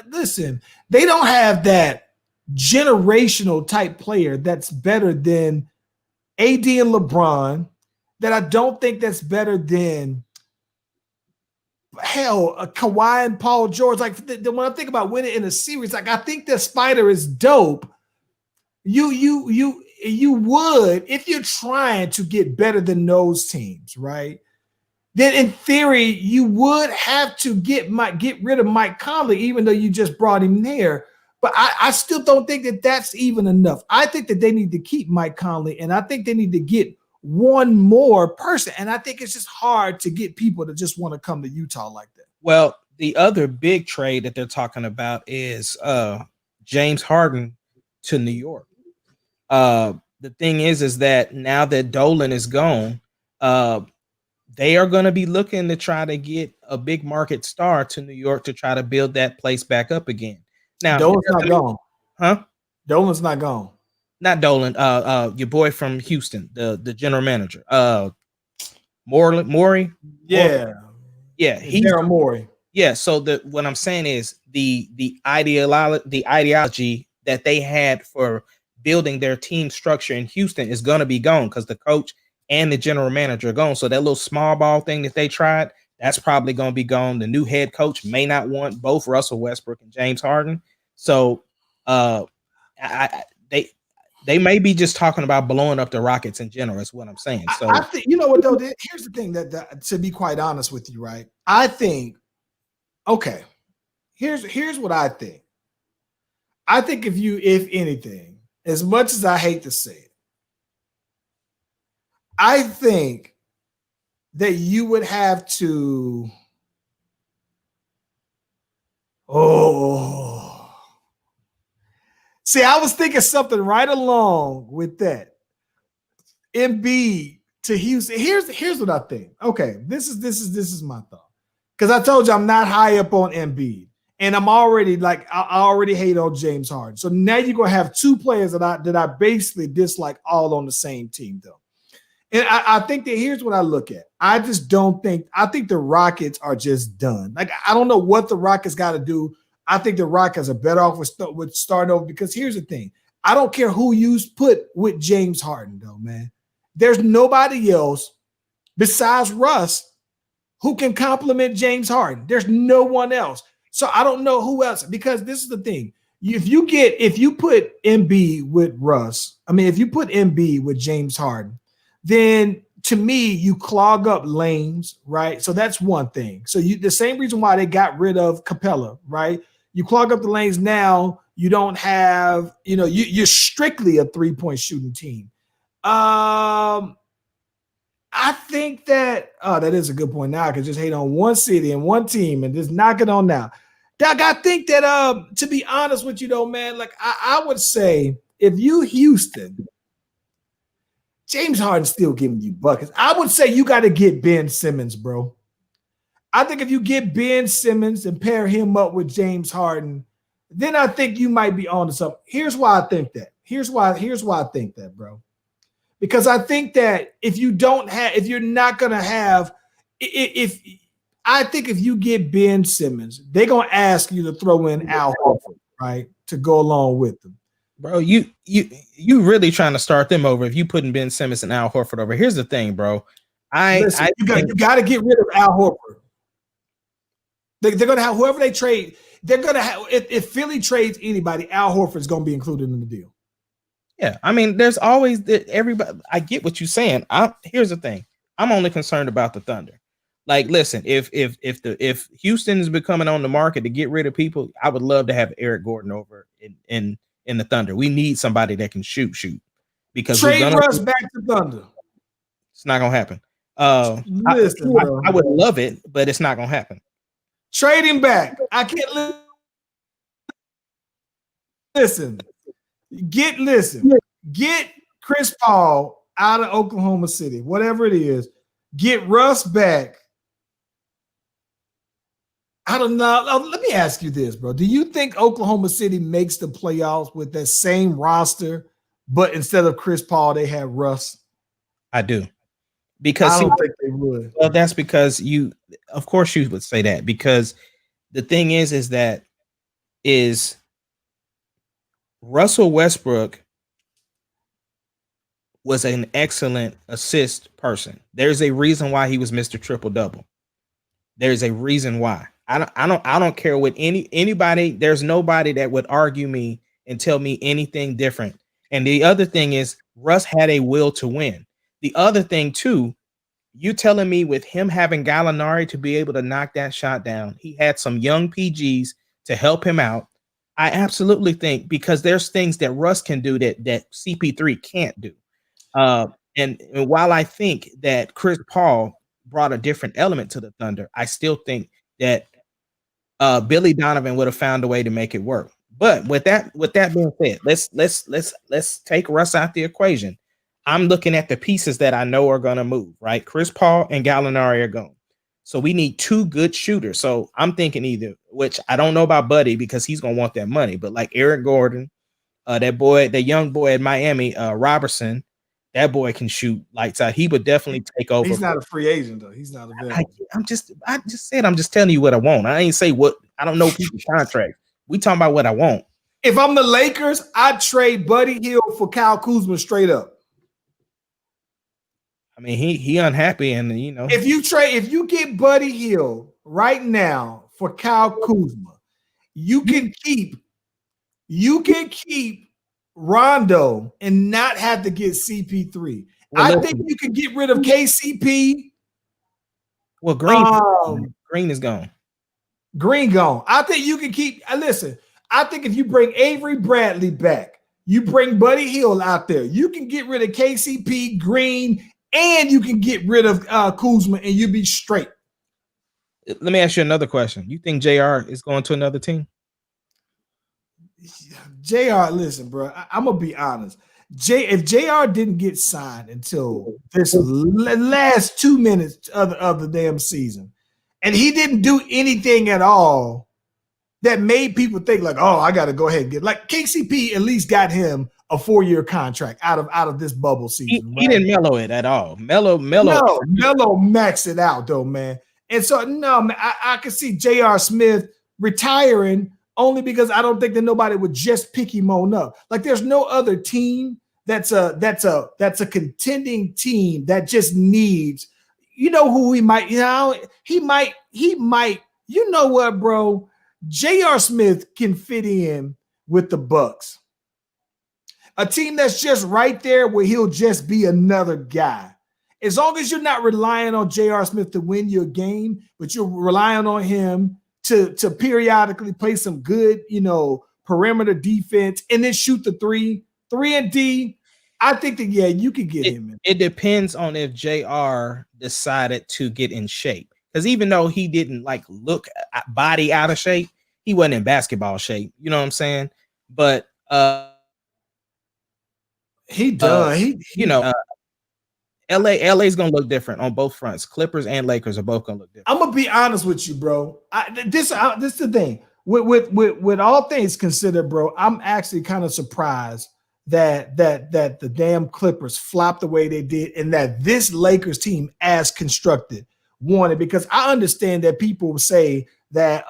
Listen, they don't have that generational type player that's better than AD and LeBron, that I don't think that's better than Kawhi and Paul George. Like when I think about winning in a series, like I think that Spider is dope. You would, if you're trying to get better than those teams, right? Then in theory, you would have to get rid of Mike Conley, even though you just brought him there. But I still don't think that that's even enough. I think that they need to keep Mike Conley, and I think they need to get one more person. And I think it's just hard to get people to just want to come to Utah like that. Well, the other big trade that they're talking about is James Harden to New York. The thing is that now that Dolan is gone, they are going to be looking to try to get a big market star to New York to try to build that place back up again. Now, Dolan's not gone. Huh? Dolan's not gone. Not Dolan. Your boy from Houston, the general manager. Morey. Yeah. Yeah, he's Daryl Morey. Yeah, so what I'm saying is the ideology that they had for building their team structure in Houston is going to be gone because the coach and the general manager are gone. So that little small ball thing that they tried, that's probably going to be gone. The new head coach may not want both Russell Westbrook and James Harden. So they may be just talking about blowing up the Rockets in general. Is what I'm saying. So I think, you know what though. Here's the thing that to be quite honest with you, right? I think. Okay, here's what I think. I think if anything, as much as I hate to say it, I think that you would have to. Oh, see, I was thinking something right along with that. Embiid to Houston. Here's what I think. Okay, this is my thought. Because I told you I'm not high up on Embiid. And I'm already I already hate on James Harden. So now you're gonna have two players that I basically dislike all on the same team, though. And I think that here's what I look at. I just don't think I think the Rockets are just done. Like, I don't know what the Rockets got to do. I think the Rockets are better off with starting over, because here's the thing. I don't care who you put with James Harden, though, man. There's nobody else besides Russ who can complement James Harden. There's no one else. So I don't know who else, because this is the thing. If you put Embiid with Russ, if you put Embiid with James Harden, then to me, you clog up lanes, right? So that's one thing. So the same reason why they got rid of Capella, right? You clog up the lanes now, you don't have, you're strictly a three-point shooting team. I think that that is a good point. Now I can just hate on one city and one team and just knock it on now. Doc, I think that to be honest with you though, man, like I would say if you Houston, James Harden's still giving you buckets. I would say you got to get Ben Simmons, bro. I think if you get Ben Simmons and pair him up with James Harden, then I think you might be on to something. Here's why I think that. Here's why I think that, bro. Because I think that if you're not gonna have, I think if you get Ben Simmons, they're gonna ask you to throw in Al Horford, right, to go along with them. Bro, you really trying to start them over if you putting Ben Simmons and Al Horford over. Here's the thing, bro. You got to get rid of Al Horford. They're gonna have whoever they trade. They're gonna have if Philly trades anybody, Al Horford is gonna be included in the deal. Yeah, there's always everybody. I get what you're saying. Here's the thing. I'm only concerned about the Thunder. Like, listen, if Houston is becoming on the market to get rid of people, I would love to have Eric Gordon over in the Thunder. We need somebody that can shoot because trade Russ back to Thunder. It's not gonna happen. I would love it, but it's not gonna happen. Trade him back. I can't listen. Get Chris Paul out of Oklahoma City, whatever it is. Get Russ back. I don't know. Let me ask you this, bro. Do you think Oklahoma City makes the playoffs with that same roster, but instead of Chris Paul, they have Russ? I do. Because I don't think they would. Well, that's because of course you would say that, because the thing is that Russell Westbrook was an excellent assist person. There's a reason why he was Mr. Triple Double. There's a reason why. I don't care what anybody. There's nobody that would argue me and tell me anything different. And the other thing is, Russ had a will to win. The other thing too, you telling me with him having Gallinari to be able to knock that shot down, he had some young PGs to help him out. I absolutely think, because there's things that Russ can do that CP3 can't do. And while I think that Chris Paul brought a different element to the Thunder, I still think that Billy Donovan would have found a way to make it work. But with that being said, let's take Russ out the equation. I'm looking at the pieces that I know are going to move, right? Chris Paul and Gallinari are gone. So we need two good shooters. So I'm thinking either, which I don't know about Buddy because he's going to want that money, but like Eric Gordon, that young boy at Miami, Robertson, that boy can shoot lights out. He would definitely take over. He's not a free agent though. He's not available. I just said I'm just telling you what I want. I ain't say what I don't know people's contracts. We talking about what I want. If I'm the Lakers, I'd trade Buddy Hield for Kyle Kuzma straight up. I mean, he unhappy, and you know, if you get Buddy Hield right now for Kyle Kuzma, you can keep Rondo and not have to get CP3. I think you can get rid of KCP. Well, Green is gone. Green gone. I think you can keep. Listen, I think if you bring Avery Bradley back, you bring Buddy Hield out there, you can get rid of KCP, Green, and you can get rid of Kuzma, and you be straight. Let me ask you another question. You think JR is going to another team? JR, listen, bro, I'm gonna be honest. If JR didn't get signed until this last 2 minutes of the damn season, and he didn't do anything at all that made people think like, oh, I got to go ahead and get like KCP at least got him a 4-year contract out of this bubble season. He didn't mellow it at all. Mellow maxed it out though, man. And so no, man, I could see J.R. Smith retiring only because I don't think that nobody would just pick him on up. Like there's no other team that's a contending team that just needs, you know who he might, he might, you know what, bro? J.R. Smith can fit in with the Bucks. A team that's just right there where he'll just be another guy. As long as you're not relying on J.R. Smith to win your game, but you're relying on him to periodically play some good, perimeter defense and then shoot the 3 and D, I think that, yeah, you could get him in. It depends on if JR decided to get in shape. Because even though he didn't look body out of shape, he wasn't in basketball shape. You know what I'm saying? But he done. LA's gonna look different on both fronts. Clippers and Lakers are both gonna look different. I'm gonna be honest with you, bro. This is the thing. With all things considered, bro, I'm actually kind of surprised that the damn Clippers flopped the way they did, and that this Lakers team, as constructed, won it. Because I understand that people say that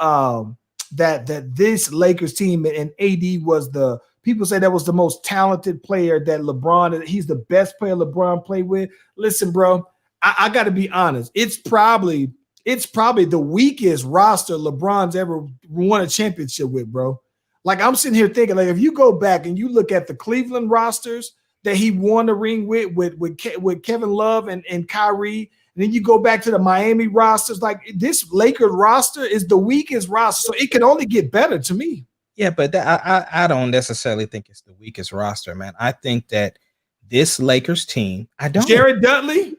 that this Lakers team and AD was the. People say that was the most talented player that LeBron, he's the best player LeBron played with. Listen, bro, I got to be honest. It's probably the weakest roster LeBron's ever won a championship with, bro. Like I'm sitting here thinking, like if you go back and you look at the Cleveland rosters that he won the ring with Kevin Love and Kyrie, and then you go back to the Miami rosters, like this Lakers roster is the weakest roster, so it can only get better to me. Yeah, but I don't necessarily think it's the weakest roster, man. I think that this Lakers team, Jared Dudley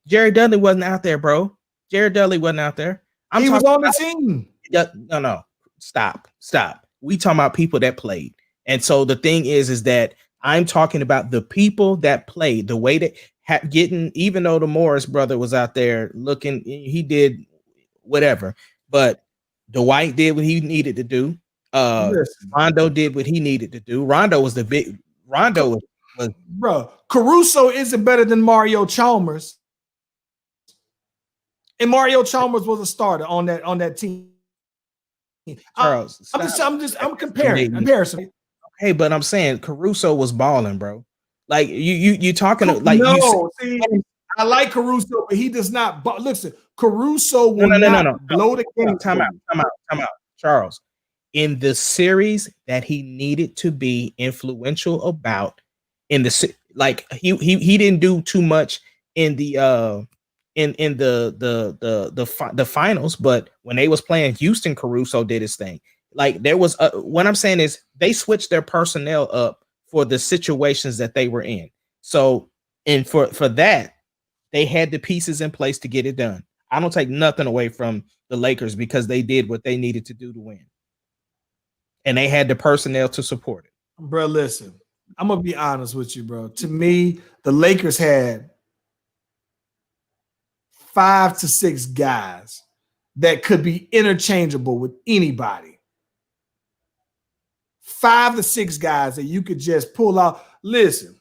wasn't out there, bro. Jared Dudley wasn't out there. He was on the team. No, stop. We talking about people that played. And so the thing is that I'm talking about the people that played, the way that even though the Morris brother was out there looking, he did whatever, but Dwight did what he needed to do. Rondo did what he needed to do. Rondo was bro. Caruso isn't better than Mario Chalmers, and Mario Chalmers was a starter on that team. Charles, I'm comparing. Okay, but I'm saying Caruso was balling, bro. Like you talking like no. I like Caruso, but he does not. Listen, Caruso will not blow the game. Time out, Charles. In the series that he needed to be influential about, he didn't do too much in the finals, but when they was playing Houston, Caruso did his thing. Like there was what I'm saying is they switched their personnel up for the situations that they were in. So and for that they had the pieces in place to get it done. I don't take nothing away from the Lakers because they did what they needed to do to win. And they had the personnel to support it. Bro, listen, I'm going to be honest with you, bro. To me, the Lakers had 5 to 6 guys that could be interchangeable with anybody. 5 to 6 guys that you could just pull out. Listen,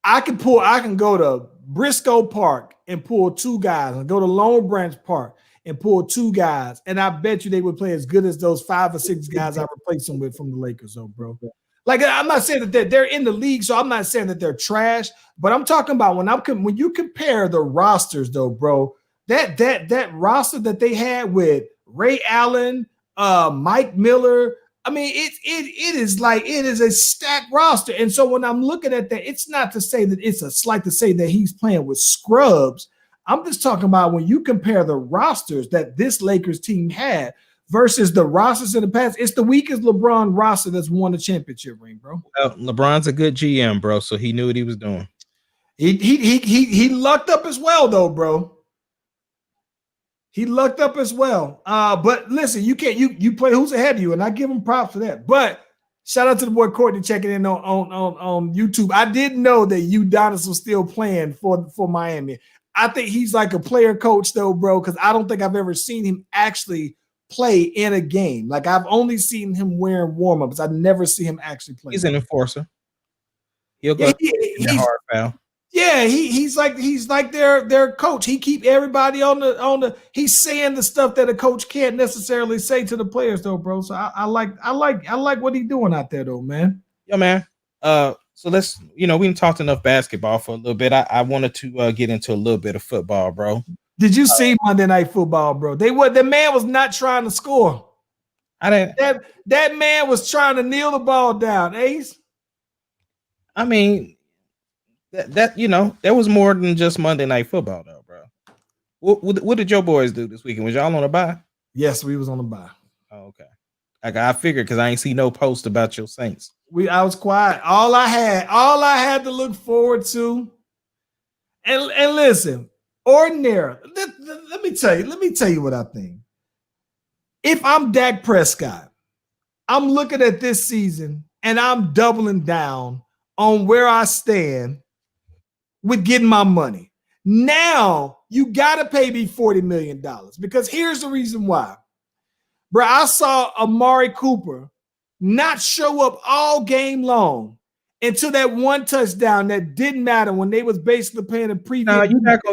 I can go to Briscoe Park and pull 2 guys, and go to Long Branch Park and pull 2 guys, and I bet you they would play as good as those 5 or 6 guys I replaced them with from the Lakers, though, bro. Like, I'm not saying that they're in the league, so I'm not saying that they're trash, but I'm talking about when you compare the rosters, though, bro, that roster that they had with Ray Allen, Mike Miller, I mean, it is a stacked roster. And so when I'm looking at that, it's not to say that it's a slight to say that he's playing with scrubs. I'm just talking about when you compare the rosters that this Lakers team had versus the rosters in the past, it's the weakest LeBron roster that's won the championship ring, bro. Well, LeBron's a good GM, bro, so he knew what he was doing. He lucked up as well, though, bro. He lucked up as well. But listen, you play who's ahead of you, and I give him props for that. But shout out to the boy Courtney checking in on YouTube. I didn't know that Udonis was still playing for Miami. I think he's like a player coach, though, bro, because I don't think I've ever seen him actually play in a game. Like, I've only seen him wearing warm-ups. I've never seen him actually play. He's an enforcer. He'll go in hard foul. Yeah, he's like their coach. He keep everybody on the. He's saying the stuff that a coach can't necessarily say to the players, though, bro. So I like what he's doing out there, though, man. Yeah, man. So let's, we didn't talk enough basketball for a little bit. I wanted to get into a little bit of football, bro. Did you see Monday Night Football, bro? The man was not trying to score. I didn't. That man was trying to kneel the ball down, Ace. I mean, there was more than just Monday Night Football, though, bro. What did your boys do this weekend? Was y'all on a bye? Yes, we was on a bye. Oh, okay. I figured because I ain't see no post about your Saints. I was quiet. All I had to look forward to, and listen, ordinary. Let me tell you what I think. If I'm Dak Prescott, I'm looking at this season and I'm doubling down on where I stand with getting my money. Now you gotta pay me $40 million because here's the reason why. Bro, I saw Amari Cooper not show up all game long until that one touchdown that didn't matter when they was basically playing a preview. No,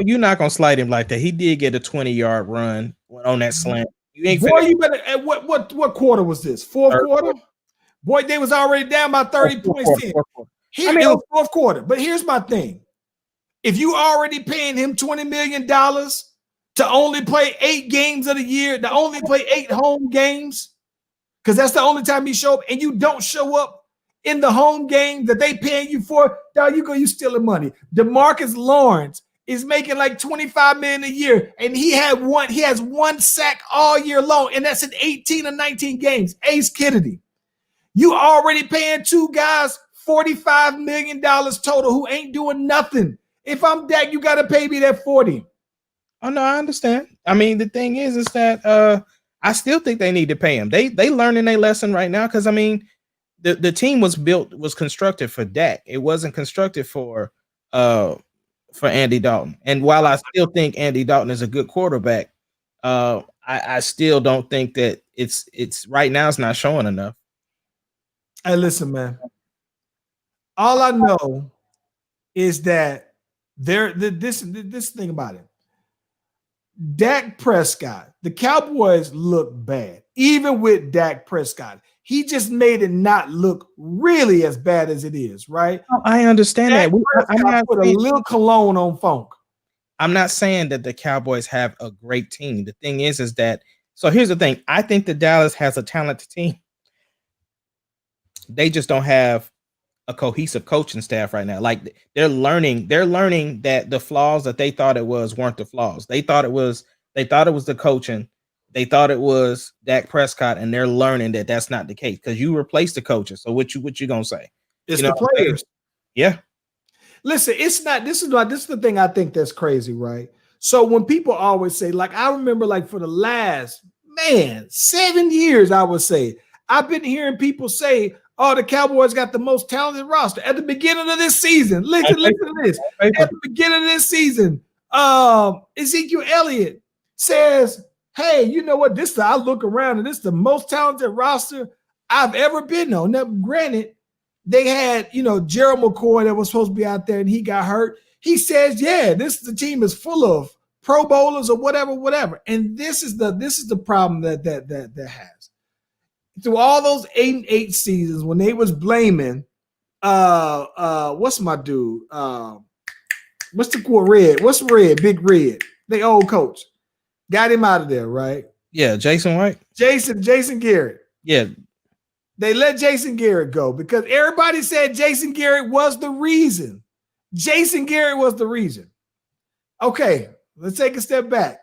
you're not gonna slide him like that. He did get a 20-yard run on that slant. You better. What quarter was this? Fourth quarter? Boy, they was already down by 30 points. It was fourth quarter. But here's my thing: if you already paying him $20 million to only play 8 games of the year, to only play 8 home games, because that's the only time he show up, and you don't show up in the home game that they paying you for, dog, you stealing money. DeMarcus Lawrence is making like $25 million a year, and he has 1 sack all year long, and that's in 18 or 19 games. Ace Kennedy, you already paying 2 guys $45 million total who ain't doing nothing. If I'm Dak, you got to pay me that 40. Oh no, I understand. I mean, the thing is that I still think they need to pay him. They learning their lesson right now because I mean, the team was constructed for Dak. It wasn't constructed for Andy Dalton. And while I still think Andy Dalton is a good quarterback, I still don't think that it's right now. It's not showing enough. Hey, listen, man. All I know is that this thing about it. Dak Prescott, the Cowboys look bad. Even with Dak Prescott, he just made it not look really as bad as it is, right? I understand Dak that. I'm not put a little cologne on funk. I'm not saying that the Cowboys have a great team. The thing is that, so here's the thing. I think that Dallas has a talented team. They just don't have a cohesive coaching staff right now. Like they're learning that the flaws that they thought it was weren't the flaws. They thought it was the coaching. They thought it was Dak Prescott, and they're learning that that's not the case because you replaced the coaches. So what you gonna say? It's the players. Yeah. Listen, it's not. This is the thing I think that's crazy, right? So when people always say, like, I remember, like for the last 7 years, I would say I've been hearing people say, "Oh, the Cowboys got the most talented roster." At the beginning of this season, listen to this. At the beginning of this season, Ezekiel Elliott says, "Hey, you know what? I look around and this is the most talented roster I've ever been on." Now, granted, they had, Gerald McCoy that was supposed to be out there and he got hurt. He says, yeah, the team is full of Pro Bowlers or whatever. And this is the problem that has. Through all those 8-8 seasons when they was blaming what's my dude? What's the core Red? What's Red? Big Red. They old coach. Got him out of there, right? Yeah, Jason White. Jason Garrett. Yeah. They let Jason Garrett go because everybody said Jason Garrett was the reason. Jason Garrett was the reason. Okay, let's take a step back.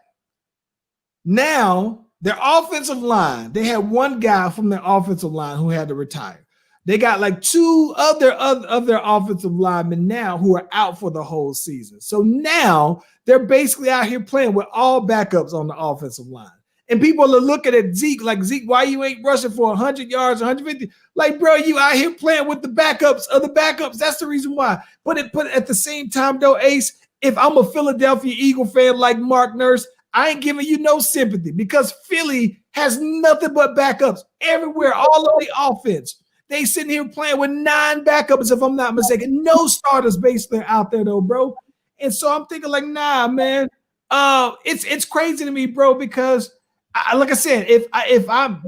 Now, their offensive line, they had one guy from their offensive line who had to retire. They got like two of their offensive linemen now who are out for the whole season. So now they're basically out here playing with all backups on the offensive line. And people are looking at Zeke like, Zeke, why you ain't rushing for 100 yards, 150? Like, bro, you out here playing with the backups of the backups. That's the reason why. But at the same time, though, Ace, if I'm a Philadelphia Eagle fan like Mark Nurse, I ain't giving you no sympathy because Philly has nothing but backups everywhere, all of the offense. They sitting here playing with 9 backups, if I'm not mistaken. No starters basically out there, though, bro. And so I'm thinking like, nah, man. It's crazy to me, bro, because like I said, if I'm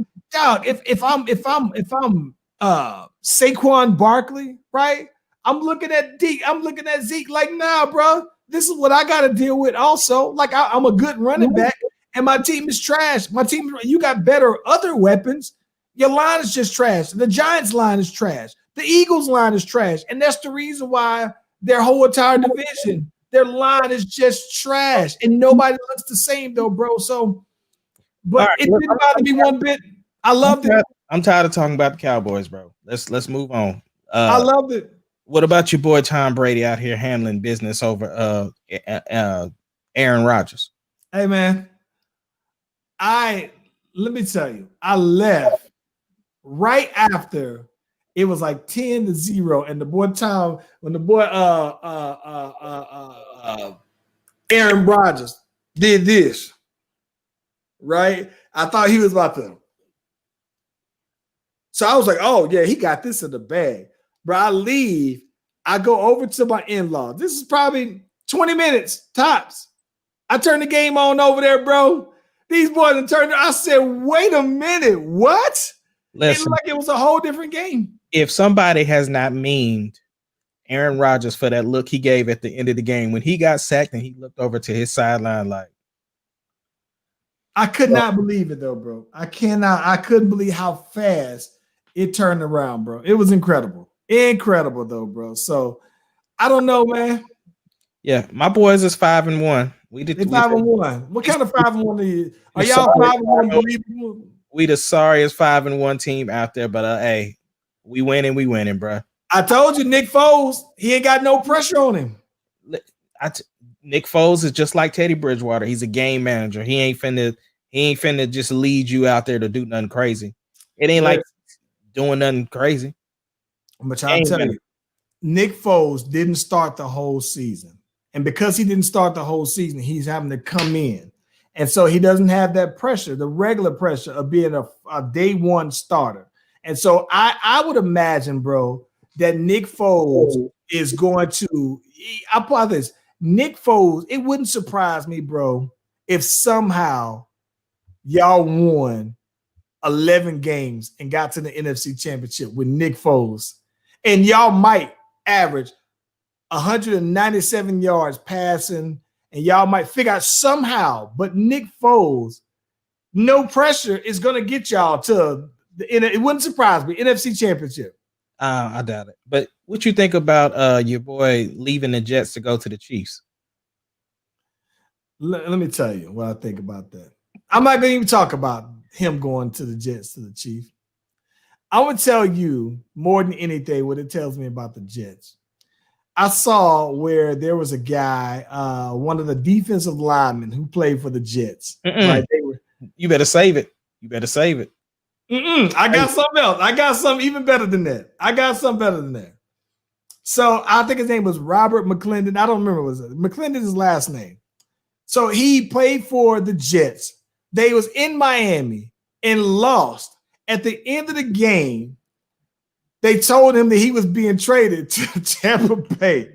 Saquon Barkley, right? I'm looking at Zeke like, nah, bro. This is what I got to deal with also. Like, I'm a good running back, and my team is trash. You got better other weapons. Your line is just trash. The Giants line is trash. The Eagles line is trash. And that's the reason why their whole entire division, their line is just trash. And nobody looks the same, though, bro. So, but it didn't bother me one bit. I loved it. I'm tired of talking about the Cowboys, bro. Let's move on. I loved it. What about your boy Tom Brady out here handling business over Aaron Rodgers? Hey, man. Let me tell you, I left right after it was like 10-0, and the boy Tom, when the boy Aaron Rodgers did this, right? I thought he was about to. So I was like, oh yeah, he got this in the bag. Bro, I leave, I go over to my in-laws. This is probably 20 minutes tops. I turn the game on over there, bro. These boys have turned. I said, wait a minute, what? Listen, it looked like it was a whole different game. If somebody has not memed Aaron Rodgers for that look he gave at the end of the game when he got sacked and he looked over to his sideline like. I could not believe it though, bro. I couldn't believe how fast it turned around, bro. It was incredible. Incredible though, bro. So I don't know, man. Yeah, my boys is 5-1. We did 5-1. What kind of 5-1 are you? Are y'all 5-1? We the sorriest 5-1 team out there, but hey, we winning, bro. I told you, Nick Foles, he ain't got no pressure on him. Nick Foles is just like Teddy Bridgewater. He's a game manager. He ain't finna just lead you out there to do nothing crazy. It ain't like doing nothing crazy. But I'll tell you, Nick Foles didn't start the whole season. And because he didn't start the whole season, he's having to come in. And so he doesn't have that pressure, the regular pressure of being a day one starter. And so I would imagine, bro, that Nick Foles is going to – I'll put this. Nick Foles, it wouldn't surprise me, bro, if somehow y'all won 11 games and got to the NFC Championship with Nick Foles. And y'all might average 197 yards passing, and y'all might figure out somehow, but Nick Foles, no pressure is going to get y'all to it wouldn't surprise me, NFC Championship. I doubt it. But what you think about your boy leaving the Jets to go to the Chiefs? Let me tell you what I think about that. I'm not going to even talk about him going to the Jets to the Chiefs. I would tell you more than anything what it tells me about the Jets. I saw where there was a guy, one of the defensive linemen who played for the Jets. Right? You better save it. I got something else. I got something even better than that. So I think his name was Robert McClendon. I don't remember what it was. McClendon's last name. So he played for the Jets. They was in Miami and lost. At the end of the game, they told him that he was being traded to Tampa Bay.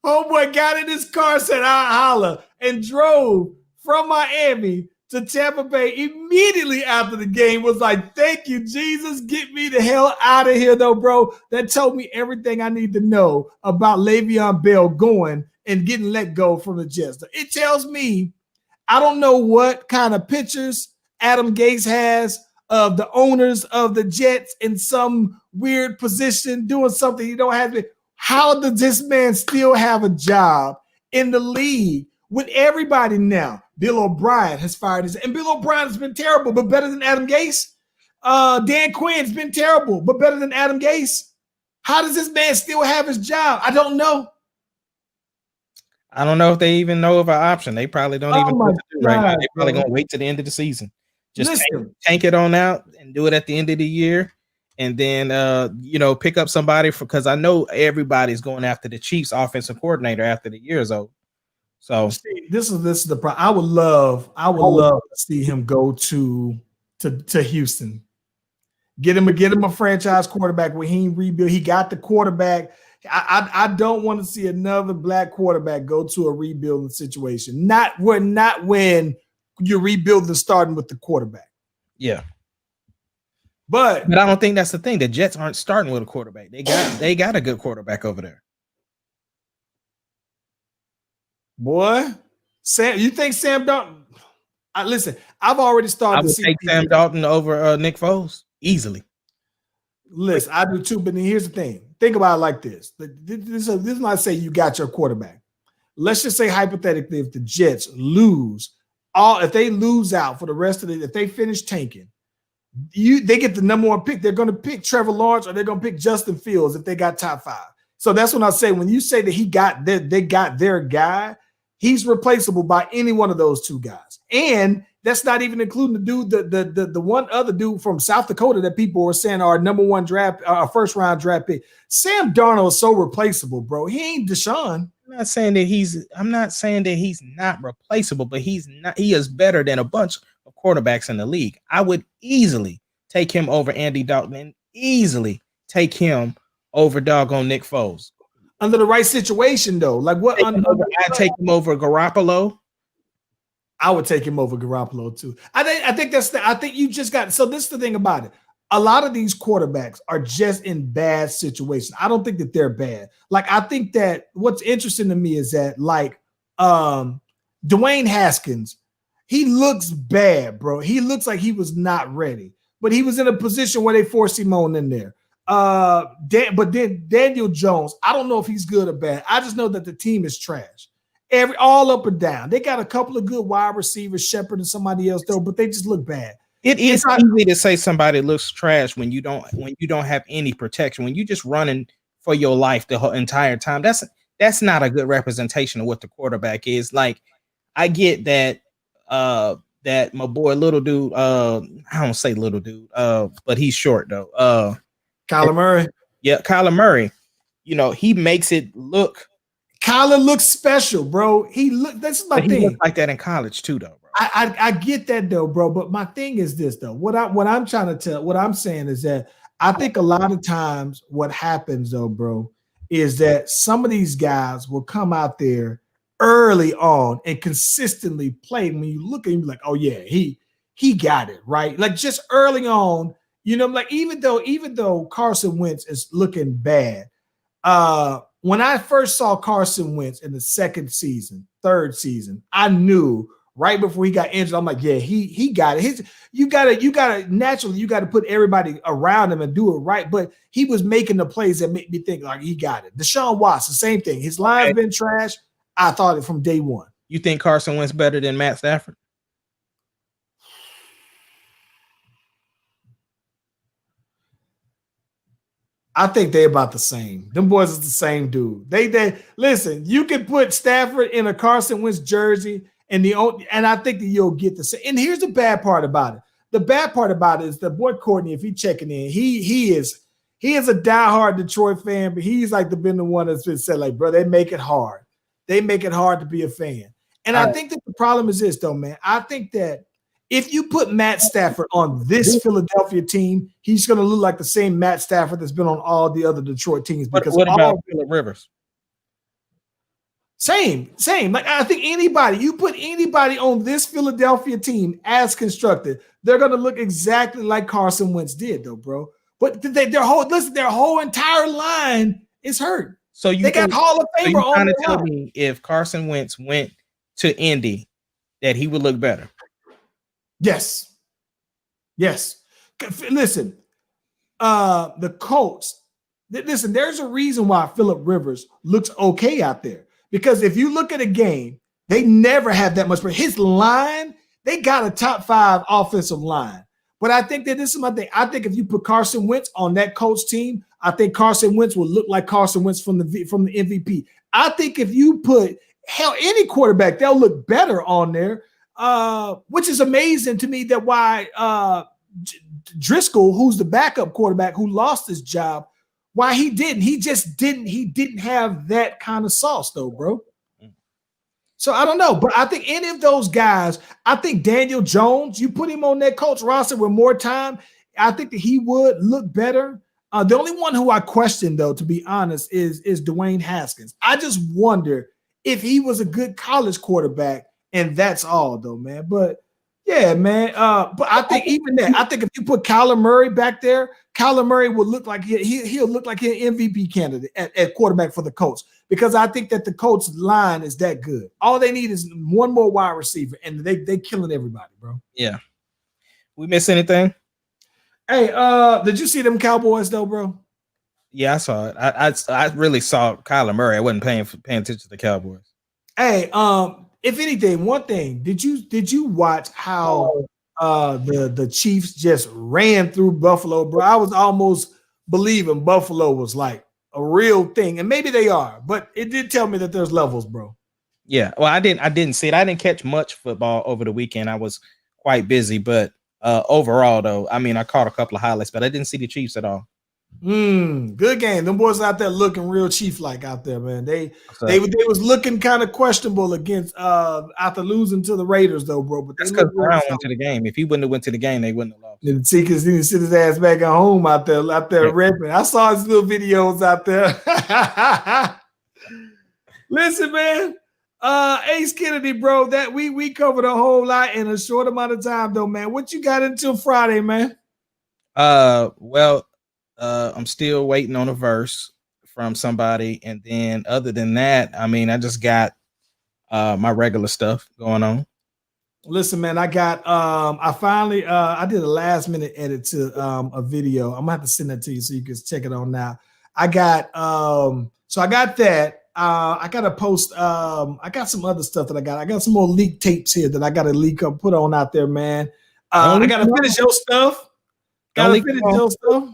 Homeboy got in his car, said, "I'll holla," and drove from Miami to Tampa Bay immediately after the game. Was like, "Thank you, Jesus. Get me the hell out of here, though, bro." That told me everything I need to know about Le'Veon Bell going and getting let go from the Jets. It tells me, I don't know what kind of pictures Adam Gase has of the owners of the Jets in some weird position doing something he don't have to. How does this man still have a job in the league with everybody now? Bill O'Brien has fired his, and Bill O'Brien has been terrible, but better than Adam Gase. Dan Quinn's been terrible, but better than Adam Gase. How does this man still have his job? I don't know. I don't know if they even know of an option. They probably don't even know what to do right now. They're probably going to wait to the end of the season. Just tank it on out and do it at the end of the year. And then, pick up somebody because I know everybody's going after the Chiefs offensive coordinator after the year is over. So this is the problem. I would love to see him go to Houston. Get him a franchise quarterback where he rebuild. He got the quarterback. I don't want to see another black quarterback go to a rebuilding situation. Not when you're rebuilding starting with the quarterback. Yeah. But I don't think that's the thing. The Jets aren't starting with a quarterback. They got a good quarterback over there. Boy, Sam, you think Sam Dalton? Listen, I've already started. I would take Sam Dalton over Nick Foles easily. Listen, I do too. But then here's the thing: think about it like this. This is not say you got your quarterback. Let's just say hypothetically, if the Jets lose if they lose out for the rest of if they finish tanking. They get the number one pick. They're going to pick Trevor Lawrence or they're going to pick Justin Fields if they got top 5. So that's when I say when you say that they got their guy, he's replaceable by any one of those two guys. And that's not even including the dude, the one other dude from South Dakota that people were saying are number one draft, first round draft pick. Sam Darnold is so replaceable, bro. He ain't Deshaun. I'm not saying that he's not replaceable, but he is better than a bunch of quarterbacks in the league. I would easily take him over Andy Dalton and easily take him over doggone Nick Foles. Under the right situation, though. Like what? I'd take him over Garoppolo. I would take him over Garoppolo too. I think you just got. So this is the thing about it. A lot of these quarterbacks are just in bad situations. I don't think that they're bad. Like I think that what's interesting to me is that like Dwayne Haskins, he looks bad, bro. He looks like he was not ready, but he was in a position where they forced him on in there. But then Daniel Jones, I don't know if he's good or bad. I just know that the team is trash. All up and down. They got a couple of good wide receivers, Shepard and somebody else though, but they just look bad. It is easy to say somebody looks trash when you don't have any protection. When you just running for your life the whole entire time, that's not a good representation of what the quarterback is. Like, I get that that my boy little dude, I don't say little dude, but he's short though. Kyler Murray. Yeah, Kyler Murray. You know, he makes it look. Kyler looks special, bro. That's my thing. He looked like that in college too, though. I get that though, bro. But my thing is this though. What I'm saying is that I think a lot of times what happens though, bro, is that some of these guys will come out there early on and consistently play. When you look at him, like, oh yeah, he got it right. Like just early on, you know, like even though Carson Wentz is looking bad, when I first saw Carson Wentz in the third season, I knew right before he got injured, I'm like, yeah, he got it. You got to put everybody around him and do it right. But he was making the plays that make me think like he got it. Deshaun Watson, same thing. His line's been trash. I thought it from day one. You think Carson Wentz better than Matt Stafford? I think they're about the same. Them boys is the same dude. They listen. You can put Stafford in a Carson Wentz jersey, and I think that you'll get the same. And here's the bad part about it. The bad part about it is the boy Courtney. If he's checking in, he is a diehard Detroit fan, but he's like been the one that's been said like, bro, they make it hard. They make it hard to be a fan. And I think that the problem is this though, man. I think that If you put Matt Stafford on this Philadelphia team, he's going to look like the same Matt Stafford that's been on all the other Detroit teams. Because what about Phillip Rivers? Same. Like I think you put anybody on this Philadelphia team as constructed, they're going to look exactly like Carson Wentz did, though, bro. But their whole entire line is hurt. So they got Hall of Famer on to the tell line. me if Carson Wentz went to Indy, that he would look better. Yes. Listen, the Colts. Listen, there's a reason why Phillip Rivers looks okay out there. Because if you look at a game, they never have that much. But his line, they got a top 5 offensive line. But I think that this is my thing. I think if you put Carson Wentz on that Colts team, I think Carson Wentz will look like Carson Wentz from the MVP. I think if you put any quarterback, they'll look better on there. Which is amazing to me that why Driscoll, who's the backup quarterback who lost his job, why he didn't. He didn't have that kind of sauce though, bro. So I don't know, but I think any of those guys, I think Daniel Jones, you put him on that Colts roster with more time, I think that he would look better. The only one who I question, though, to be honest, is Dwayne Haskins. I just wonder if he was a good college quarterback, and that's all, though, man. But yeah, man. But I think even that, I think if you put Kyler Murray back there, Kyler Murray will look like he'll look like an MVP candidate at quarterback for the Colts, because I think that the Colts line is that good. All they need is one more wide receiver, and they killing everybody, bro. Yeah. We miss anything? Hey, did you see them Cowboys though, bro? Yeah, I saw it. I really saw Kyler Murray. I wasn't paying attention to the Cowboys. Hey, if anything, one thing, did you watch how the Chiefs just ran through Buffalo, bro? I was almost believing Buffalo was like a real thing, and maybe they are, but it did tell me that there's levels, bro. Yeah, well, I didn't see it. I didn't catch much football over the weekend. I was quite busy, but overall, though, I mean, I caught a couple of highlights, but I didn't see the Chiefs at all. Good game. Them boys out there looking real Chief-like out there, man. They was looking kind of questionable against after losing to the Raiders, though, bro. But that's because Brown went to the game. If he wouldn't have went to the game, they wouldn't have lost. Didn't see because he didn't sit his ass back at home out there repping. I saw his little videos out there. Listen, man. Ace Kennedy, bro. That we covered a whole lot in a short amount of time, though, man. What you got until Friday, man? Well. I'm still waiting on a verse from somebody, and then other than that, I mean, I just got my regular stuff going on. Listen, man, I got I finally I did a last minute edit to a video. I'm gonna have to send that to you so you can check it on now. I got so I got that. I gotta post I got some other stuff that I got some more leak tapes here that I gotta put on out there, man. I gotta finish your stuff. Gotta finish your stuff.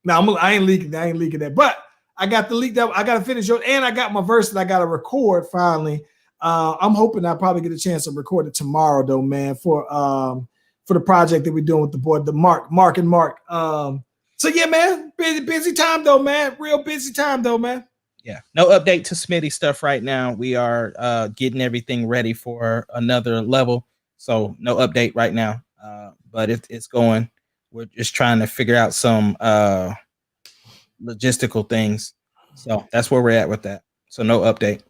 No, I ain't leaking that. But I got the leak that I got to finish, and I got my verse that I got to record finally. I'm hoping I'll probably get a chance to record it tomorrow, though, man, for the project that we're doing with the boy, the Mark and Mark. So yeah, man, busy time though, man. Real busy time though, man. Yeah, no update to Smitty stuff right now. We are getting everything ready for another level. So no update right now, but it's going. We're just trying to figure out some logistical things. So that's where we're at with that. So no update.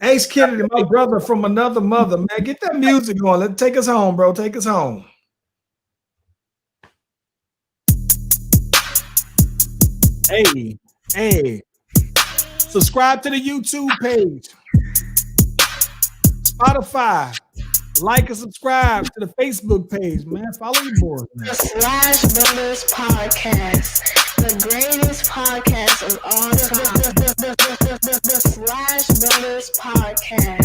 Ace Kennedy, my brother from another mother, man. Get that music going. Let's take us home, bro. Take us home. Hey. Subscribe to the YouTube page. Spotify. Like and subscribe to the Facebook page, man. Follow your boys, man. The Slash Brothers Podcast, the greatest podcast of all time. The Slash Brothers Podcast.